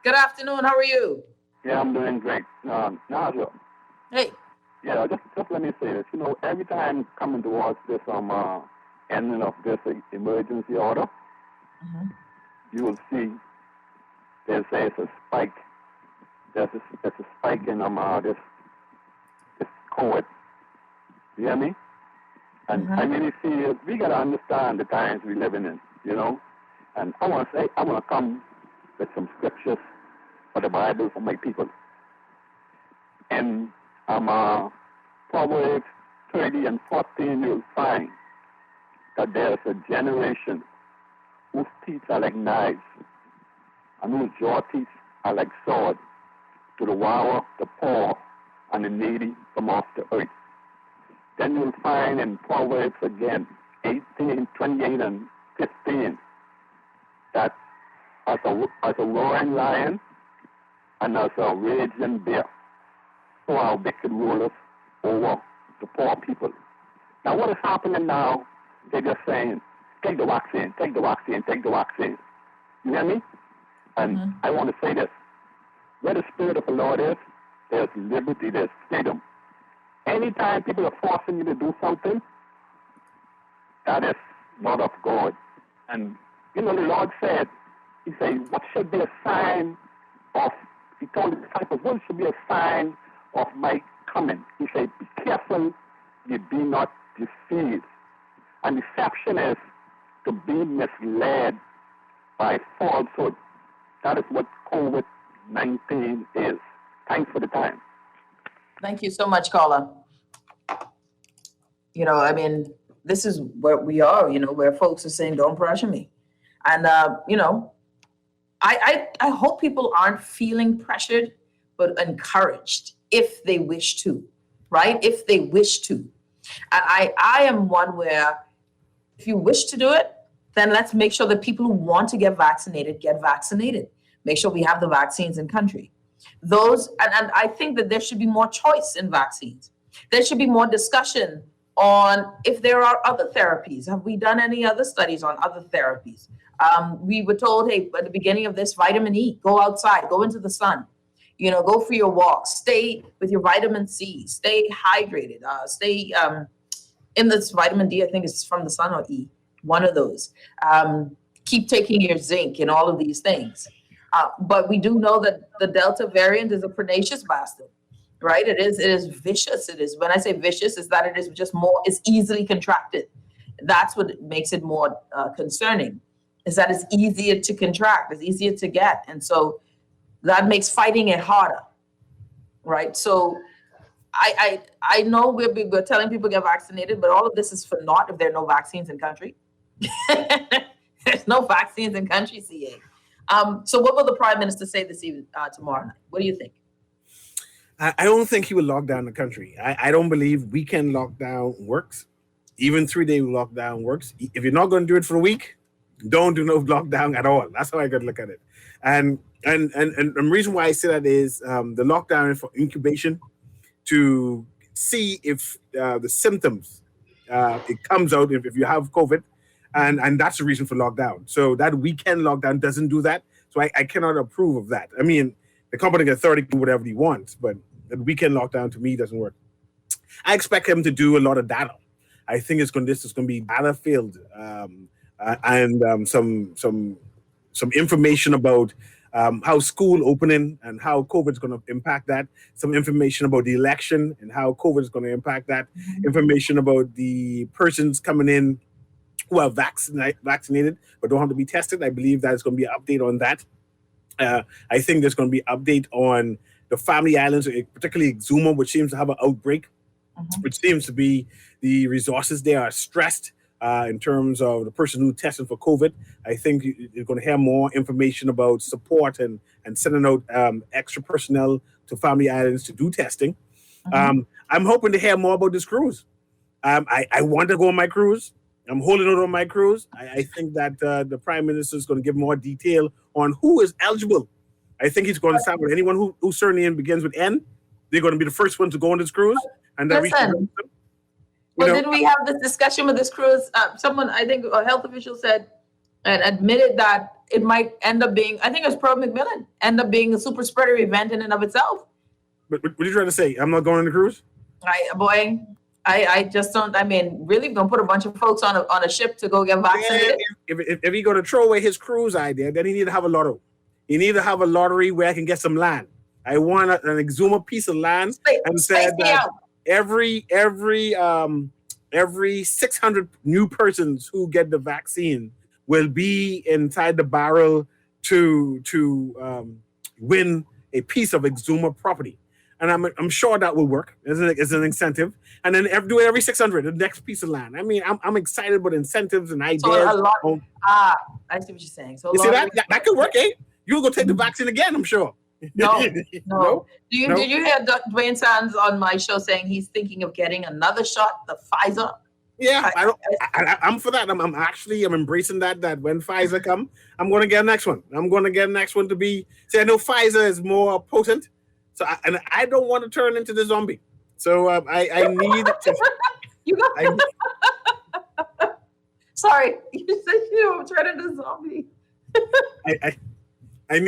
Good afternoon. How are you? Yeah, I'm doing great. Nahaja. Hey. Yeah, just let me say this. You know, every time coming towards this ending of this emergency order, you will see there's a spike. There's a spike in this COVID. You hear me? And I really feel we gotta understand the times we're living in, you know. And I want to come with some scriptures for the Bible for my people. And Proverbs 30 and 14, you'll find that there's a generation whose teeth are like knives and whose jaw teeth are like swords, to devour the poor and the needy from off the earth. Then you'll find in Proverbs again, 18, 28, and 15, that as a roaring lion, and there's a raging bear for our wicked rulers over the poor people. Now, what is happening now? They're just saying, take the vaccine, take the vaccine, take the vaccine. You hear me? And I want to say this. Where the Spirit of the Lord is, there's liberty, there's freedom. Anytime people are forcing you to do something, that is not of God. And, you know, the Lord said, he said, what should be a sign of, he told the disciples, what should be a sign of my coming? He said, be careful you be not deceived. And deception is to be misled by falsehood. That is what COVID-19 is. Thanks for the time. Thank you so much, Carla. You know, I mean, this is where we are, you know, where folks are saying, don't pressure me. And, you know, I hope people aren't feeling pressured, but encouraged if they wish to, right? If they wish to. And I am one where if you wish to do it, then let's make sure that people who want to get vaccinated. Make sure we have the vaccines in country. Those, and I think that there should be more choice in vaccines. There should be more discussion on if there are other therapies. Have we done any other studies on other therapies? We were told, hey, at the beginning of this, vitamin E, go outside, go into the sun, you know, go for your walks, stay with your vitamin C, stay hydrated, stay in this vitamin D, I think it's from the sun or E, one of those. Keep taking your zinc and all of these things. But we do know that the Delta variant is a pernicious bastard, right? It is vicious. It is, when I say vicious, is that it is just more, it's easily contracted. That's what makes it more concerning, is that it's easier to contract, it's easier to get. And so that makes fighting it harder, right? So I know we're telling people to get vaccinated, but all of this is for naught if there are no vaccines in country. There's no vaccines in country, CA. So what will the Prime Minister say this evening, tomorrow night? What do you think? I don't think he will lock down the country. I don't believe weekend lockdown works. Even 3-day lockdown works. If you're not going to do it for a week, don't do no lockdown at all. That's how I got to look at it. And the reason why I say that is the lockdown is for incubation to see if the symptoms, it comes out if you have COVID. And that's the reason for lockdown. So that weekend lockdown doesn't do that. So I cannot approve of that. I mean, the competent authority can do whatever he wants, but the weekend lockdown to me doesn't work. I expect him to do a lot of data. I think this is going to be data filled and some information about how school opening and how COVID is going to impact that. Some information about the election and how COVID is going to impact that. Information about the persons coming in who are vaccinated but don't have to be tested. I believe that is going to be an update on that. I think there's going to be an update on the family islands, particularly Exuma, which seems to have an outbreak, which seems to be the resources there are stressed in terms of the person who tested for COVID. I think you're going to hear more information about support and sending out extra personnel to family islands to do testing. I'm hoping to hear more about this cruise. I want to go on my cruise. I'm holding out on my cruise. I think that the Prime Minister is going to give more detail on who is eligible. I think he's going to start with anyone whose surname begins with N. They're going to be the first ones to go on this cruise. And then didn't we have this discussion with this cruise? Someone, I think a health official said and admitted that it might end up being, I think it was Pearl McMillan, end up being a super spreader event in and of itself. But what are you trying to say? I'm not going on the cruise? I just don't, I mean, really going to put a bunch of folks on a ship to go get vaccinated? Yeah, if he's going to throw away his cruise idea, then he need to have a lottery. He need to have a lottery where I can get some land. I want an Exuma piece of land and said that every 600 new persons who get the vaccine will be inside the barrel to win a piece of Exuma property. And I'm sure that will work as an incentive. And then do it every 600, the next piece of land. I mean, I'm excited about incentives and ideas. So a lot. I see what you're saying. So you see that could work, eh? You'll go take the vaccine again, I'm sure. No. Did you hear Dwayne Sands on my show saying he's thinking of getting another shot, the Pfizer? Yeah, I'm for that. I'm embracing that when Pfizer come, I'm going to get the next one. I'm going to get the next one to be. See, I know Pfizer is more potent, so I don't want to turn into the zombie. So I need to. You got. Sorry, you said you were turning into a zombie. I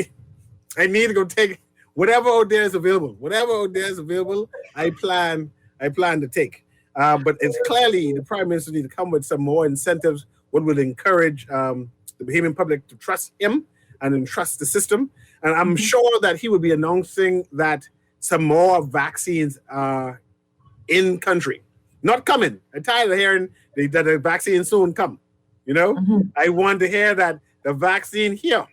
need to go take whatever out there is available. Whatever out there is available, I plan to take. But it's clearly the Prime Minister needs to come with some more incentives, what will encourage the Bahamian public to trust him and entrust the system. And I'm sure that he will be announcing that some more vaccines are in country, not coming. I'm tired of hearing that the vaccine soon come. I want to hear that the vaccine here,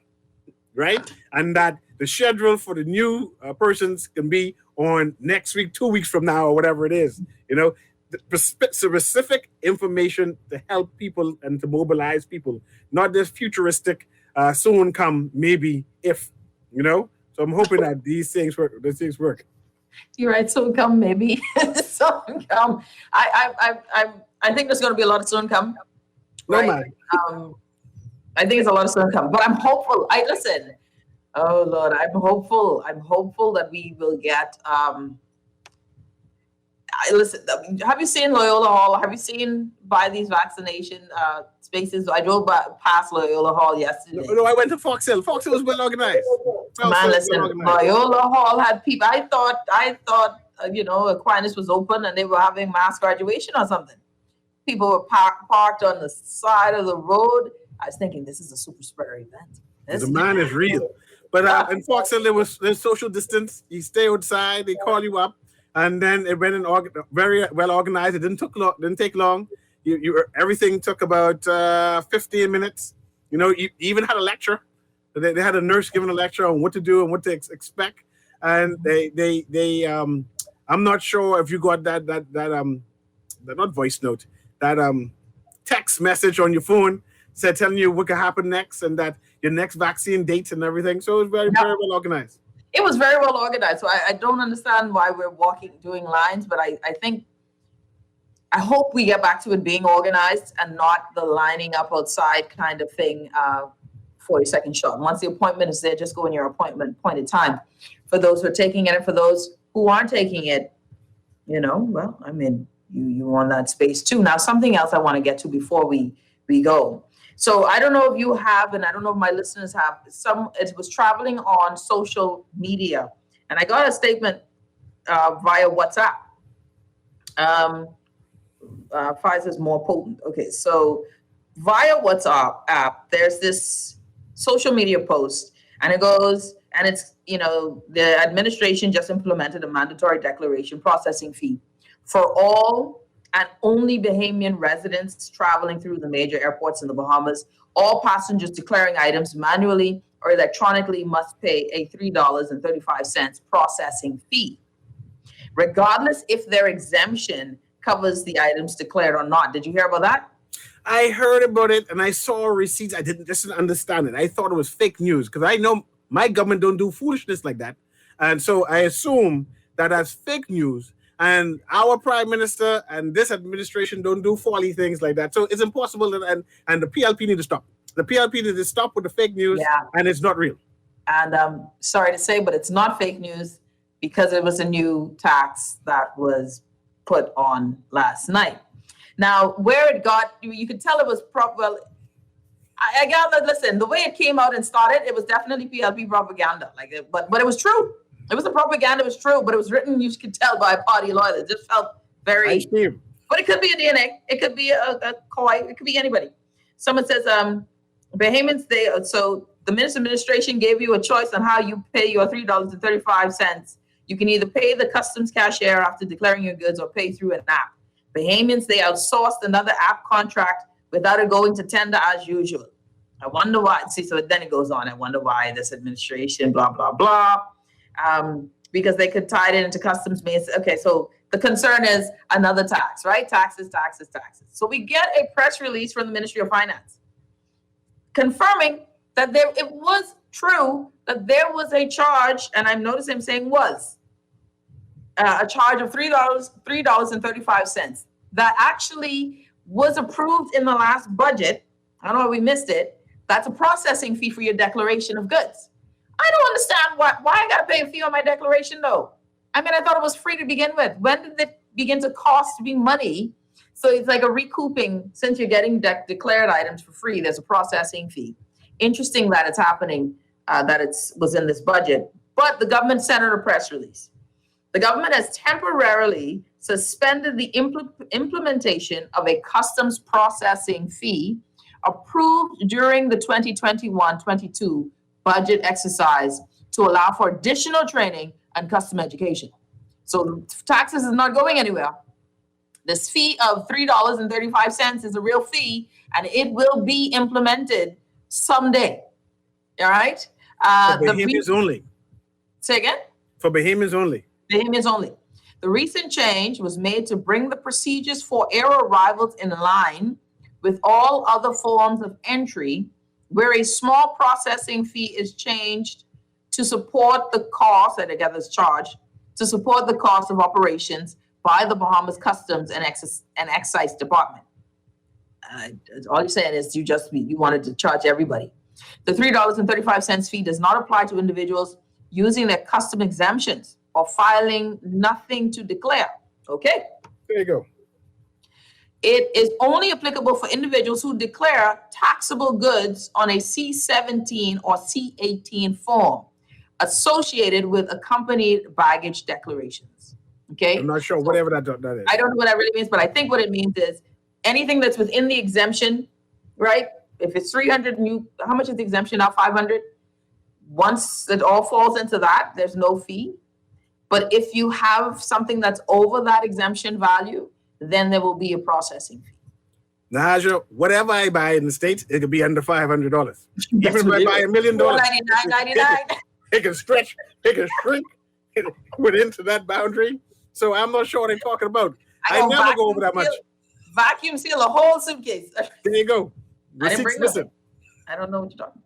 right? And that the schedule for the new persons can be on next week, 2 weeks from now, or whatever it is. The specific information to help people and to mobilize people, not this futuristic soon come, maybe if, So I'm hoping that these things work. You're right. Soon come, maybe. Soon come. I think there's going to be a lot of soon come. Right? No, man. I think it's a lot of soon come, but I'm hopeful. Listen. Oh Lord, I'm hopeful. I'm hopeful that we will get. Listen, have you seen Loyola Hall? Have you seen by these vaccination spaces? I drove past Loyola Hall yesterday. No, I went to Fox Hill. Fox Hill was well organized. Loyola Hall had people. I thought Aquinas was open and they were having mass graduation or something. People were parked on the side of the road. I was thinking, this is a super spreader event. The man is real. But in Fox Hill, there's social distance. You stay outside. They call you up. And then it went in very well organized. It didn't take long. Everything took about 15 minutes. You even had a lecture. They had a nurse giving a lecture on what to do and what to expect. And they I'm not sure if you got that not voice note, that text message on your phone telling you what could happen next and that your next vaccine dates and everything. So it was very well organized. It was very well organized. So I don't understand why we're doing lines, but I hope we get back to it being organized and not the lining up outside kind of thing, 40-second shot. Once the appointment is there, just go in your appointed time. For those who are taking it and for those who aren't taking it, you want that space too. Now, something else I want to get to before we go. So I don't know if you have, and I don't know if my listeners have, it was traveling on social media. And I got a statement via WhatsApp. Pfizer's more potent. Okay, so via WhatsApp app, there's this social media post, and it goes, and it's, the administration just implemented a mandatory declaration processing fee for all and only Bahamian residents traveling through the major airports in the Bahamas. All passengers declaring items manually or electronically must pay a $3.35 processing fee, regardless if their exemption covers the items declared or not. Did you hear about that? I heard about it and I saw receipts. I didn't understand it. I thought it was fake news because I know my government don't do foolishness like that. And so I assume that that's fake news. And our prime minister and this administration don't do folly things like that. So it's impossible. And the PLP need to stop. The PLP need to stop with the fake news, and it's not real. And sorry to say, but it's not fake news because it was a new tax that was put on last night. Now, where it got, you could tell it was I got that. Listen, the way it came out and started, it was definitely PLP propaganda. But it was true. It was a propaganda. It was true, but it was written. You could tell by a party lawyer. It just felt very. But it could be a DNA. It could be a COI. It could be anybody. Someone says, Bahamians. So the administration gave you a choice on how you pay your $3.35. You can either pay the customs cashier after declaring your goods or pay through an app. Bahamians, they outsourced another app contract without it going to tender as usual. I wonder why. See, so then it goes on. I wonder why this administration, blah, blah, blah. Because they could tie it into customs means. Okay, so the concern is another tax, right? Taxes. So we get a press release from the Ministry of Finance confirming that it was true that there was a charge, and I'm noticing him saying was a charge of $3.35 that actually was approved in the last budget. I don't know if we missed it. That's a processing fee for your declaration of goods. I don't understand why I got to pay a fee on my declaration though. I mean, I thought it was free to begin with. When did it begin to cost me money? So it's like a recouping. Since you're getting declared items for free, there's a processing fee. Interesting that it's happening, that it was in this budget. But the government sent out a press release. The government has temporarily suspended the implementation of a customs processing fee approved during the 2021-22 budget exercise to allow for additional training and custom education. So taxes is not going anywhere. This fee of $3.35 is a real fee, and it will be implemented someday. All right? For Bahamians only. Say again? For Bahamians only. Bahamians only. The recent change was made to bring the procedures for air arrivals in line with all other forms of entry, where a small processing fee is changed to support the cost, that again is charged, to support the cost of operations by the Bahamas Customs and Excise Department. All you're saying is you wanted to charge everybody. The $3.35 fee does not apply to individuals using their custom exemptions or filing nothing to declare. Okay? There you go. It is only applicable for individuals who declare taxable goods on a C-17 or C-18 form associated with accompanied baggage declarations. Okay? I'm not sure whatever that is. I don't know what that really means, but I think what it means is anything that's within the exemption, right? If it's 300, how much is the exemption now? 500? Once it all falls into that, there's no fee. But if you have something that's over that exemption value, then there will be a processing fee. Nahaja, whatever I buy in the States, it could be under $500. Even if I buy $1 million, $499.99. it can stretch, it can shrink within to that boundary. So I'm not sure what they're talking about. I never go over that much. Vacuum seal a whole suitcase. There you go. I didn't bring Listen. I don't know what you're talking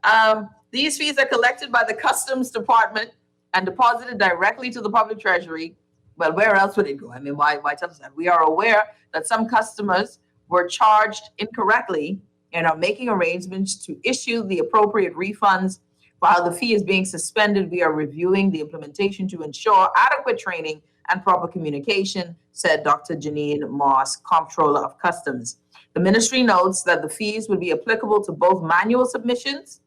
about. These fees are collected by the Customs Department and deposited directly to the public treasury. Well, where else would it go? I mean, why tell us that? We are aware that some customers were charged incorrectly and are making arrangements to issue the appropriate refunds. While the fee is being suspended, we are reviewing the implementation to ensure adequate training and proper communication, said Dr. Janine Moss, Comptroller of Customs. The ministry notes that the fees would be applicable to both manual submissions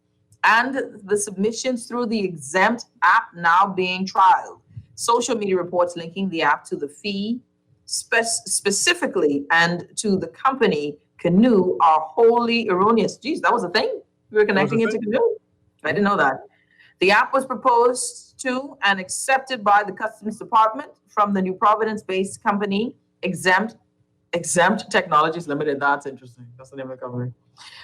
and the submissions through the exempt app now being trialed. Social media reports linking the app to the fee specifically and to the company Canoe are wholly erroneous. Geez, that was a thing? We were connecting it to Canoe? I didn't know that. The app was proposed to and accepted by the Customs Department from the New Providence-based company Exempt Technologies Limited. That's interesting. That's the name of the company.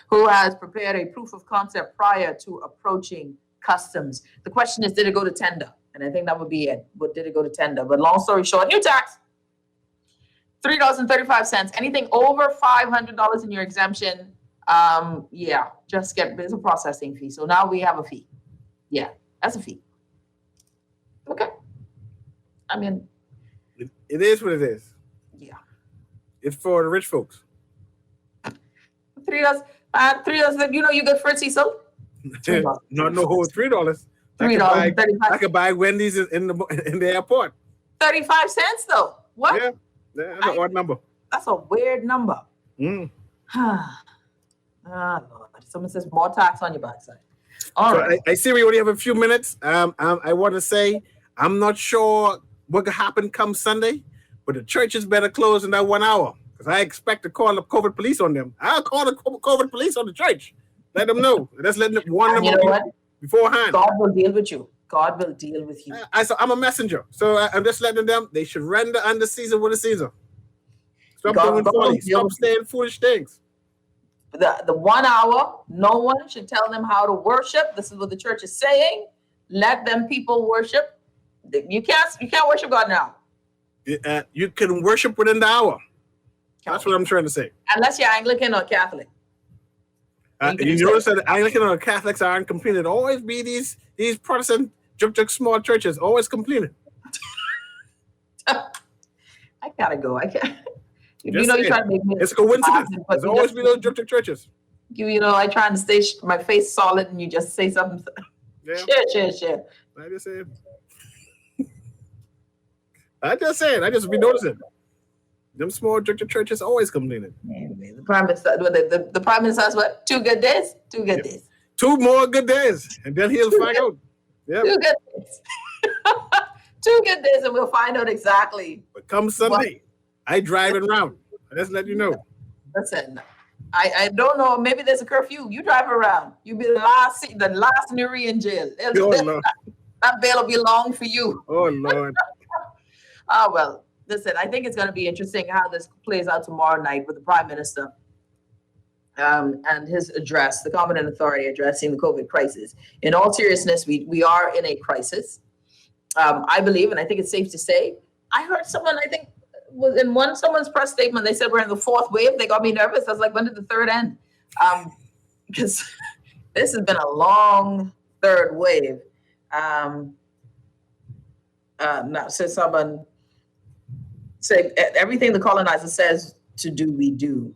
Who has prepared a proof of concept prior to approaching customs. The question is, did it go to tender? And I think that would be it. But did it go to tender? But long story short, new tax, $3.35. Anything over $500 in your exemption, there's a processing fee. So now we have a fee. Yeah, that's a fee. Okay. I mean, it is what it is. Yeah. It's for the rich folks. $3. You good for it, Cecil? Not no whole $3. I could buy Wendy's in the airport. 35 cents though. What? Yeah, that's an odd number. That's a weird number. Mm. Lord. Someone says more tax on your backside. All right. I see we only have a few minutes. I want to say I'm not sure what could happen come Sunday, but the churches better close in that 1 hour because I expect to call the COVID police on them. I'll call the COVID police on the church. Let them know. Let's let them warn them. You know what? Beforehand. God will deal with you. God will deal with you. I'm a messenger. So I'm just letting them, they should render unto Caesar what is Caesar. Stop doing folly. Stop saying foolish things. The 1 hour, no one should tell them how to worship. This is what the church is saying. Let them people worship. You can't worship God now. You can worship within the hour. That's what I'm trying to say. Unless you're Anglican or Catholic. You notice that Anglican or Catholics aren't complaining. Always be these Protestant small churches always complaining. I gotta go. I can't. You know, you're trying to make me. It's a coincidence. There's always been those drifting churches. You know, I trying to stay my face solid, and you just say something. Yeah. Share. I just saying. I just be noticing. Them small drifting churches always complaining. The prime minister, the prime minister has what? 2 good days. 2 good days. 2 more good days, and then he'll find out. Yep. 2 good days. 2 good days, and we'll find out exactly. But come Sunday, I driving around. Let's let you know. Listen, I don't know. Maybe there's a curfew. You drive around. You be the last Nuri in jail. Oh, Lord. That bail will be long for you. Oh, Lord. Oh, well, listen, I think it's going to be interesting how this plays out tomorrow night with the prime minister and his address, the competent authority addressing the COVID crisis. In all seriousness, we are in a crisis. I believe, and I think it's safe to say, I heard someone, I think, was in someone's press statement, they said we're in the 4th wave. They got me nervous. I was like, when did the 3rd end? Because this has been a long 3rd wave. Now, said someone, say everything the colonizer says to do, we do.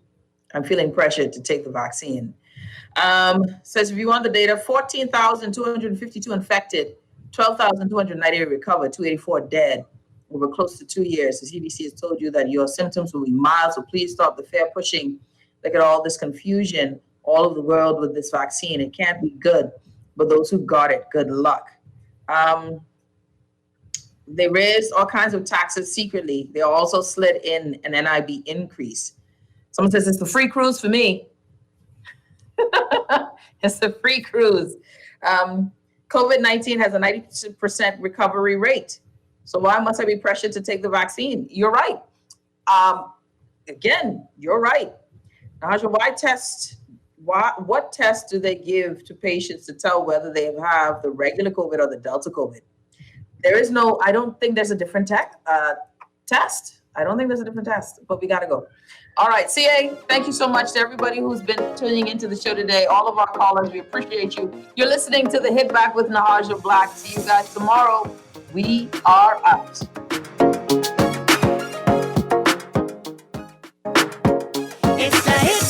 I'm feeling pressured to take the vaccine. Says if you want the data, 14,252 infected, 12,298 recovered, 284 dead over close to 2 years. The CDC has told you that your symptoms will be mild, so please stop the fair pushing. Look at all this confusion all over the world with this vaccine. It can't be good, but those who got it, good luck. They raised all kinds of taxes secretly. They also slid in an NIB increase. Someone says it's the free cruise for me. It's the free cruise. COVID-19 has a 90% recovery rate. So why must I be pressured to take the vaccine? You're right. Again, you're right. Nahaja, what test do they give to patients to tell whether they have the regular COVID or the Delta COVID? I don't think there's a different test. I don't think there's a different test, but we got to go. All right, CA, thank you so much to everybody who's been tuning into the show today. All of our callers, we appreciate you. You're listening to the Hit Back with Nahaja Black. See you guys tomorrow. We are out. It's the Hit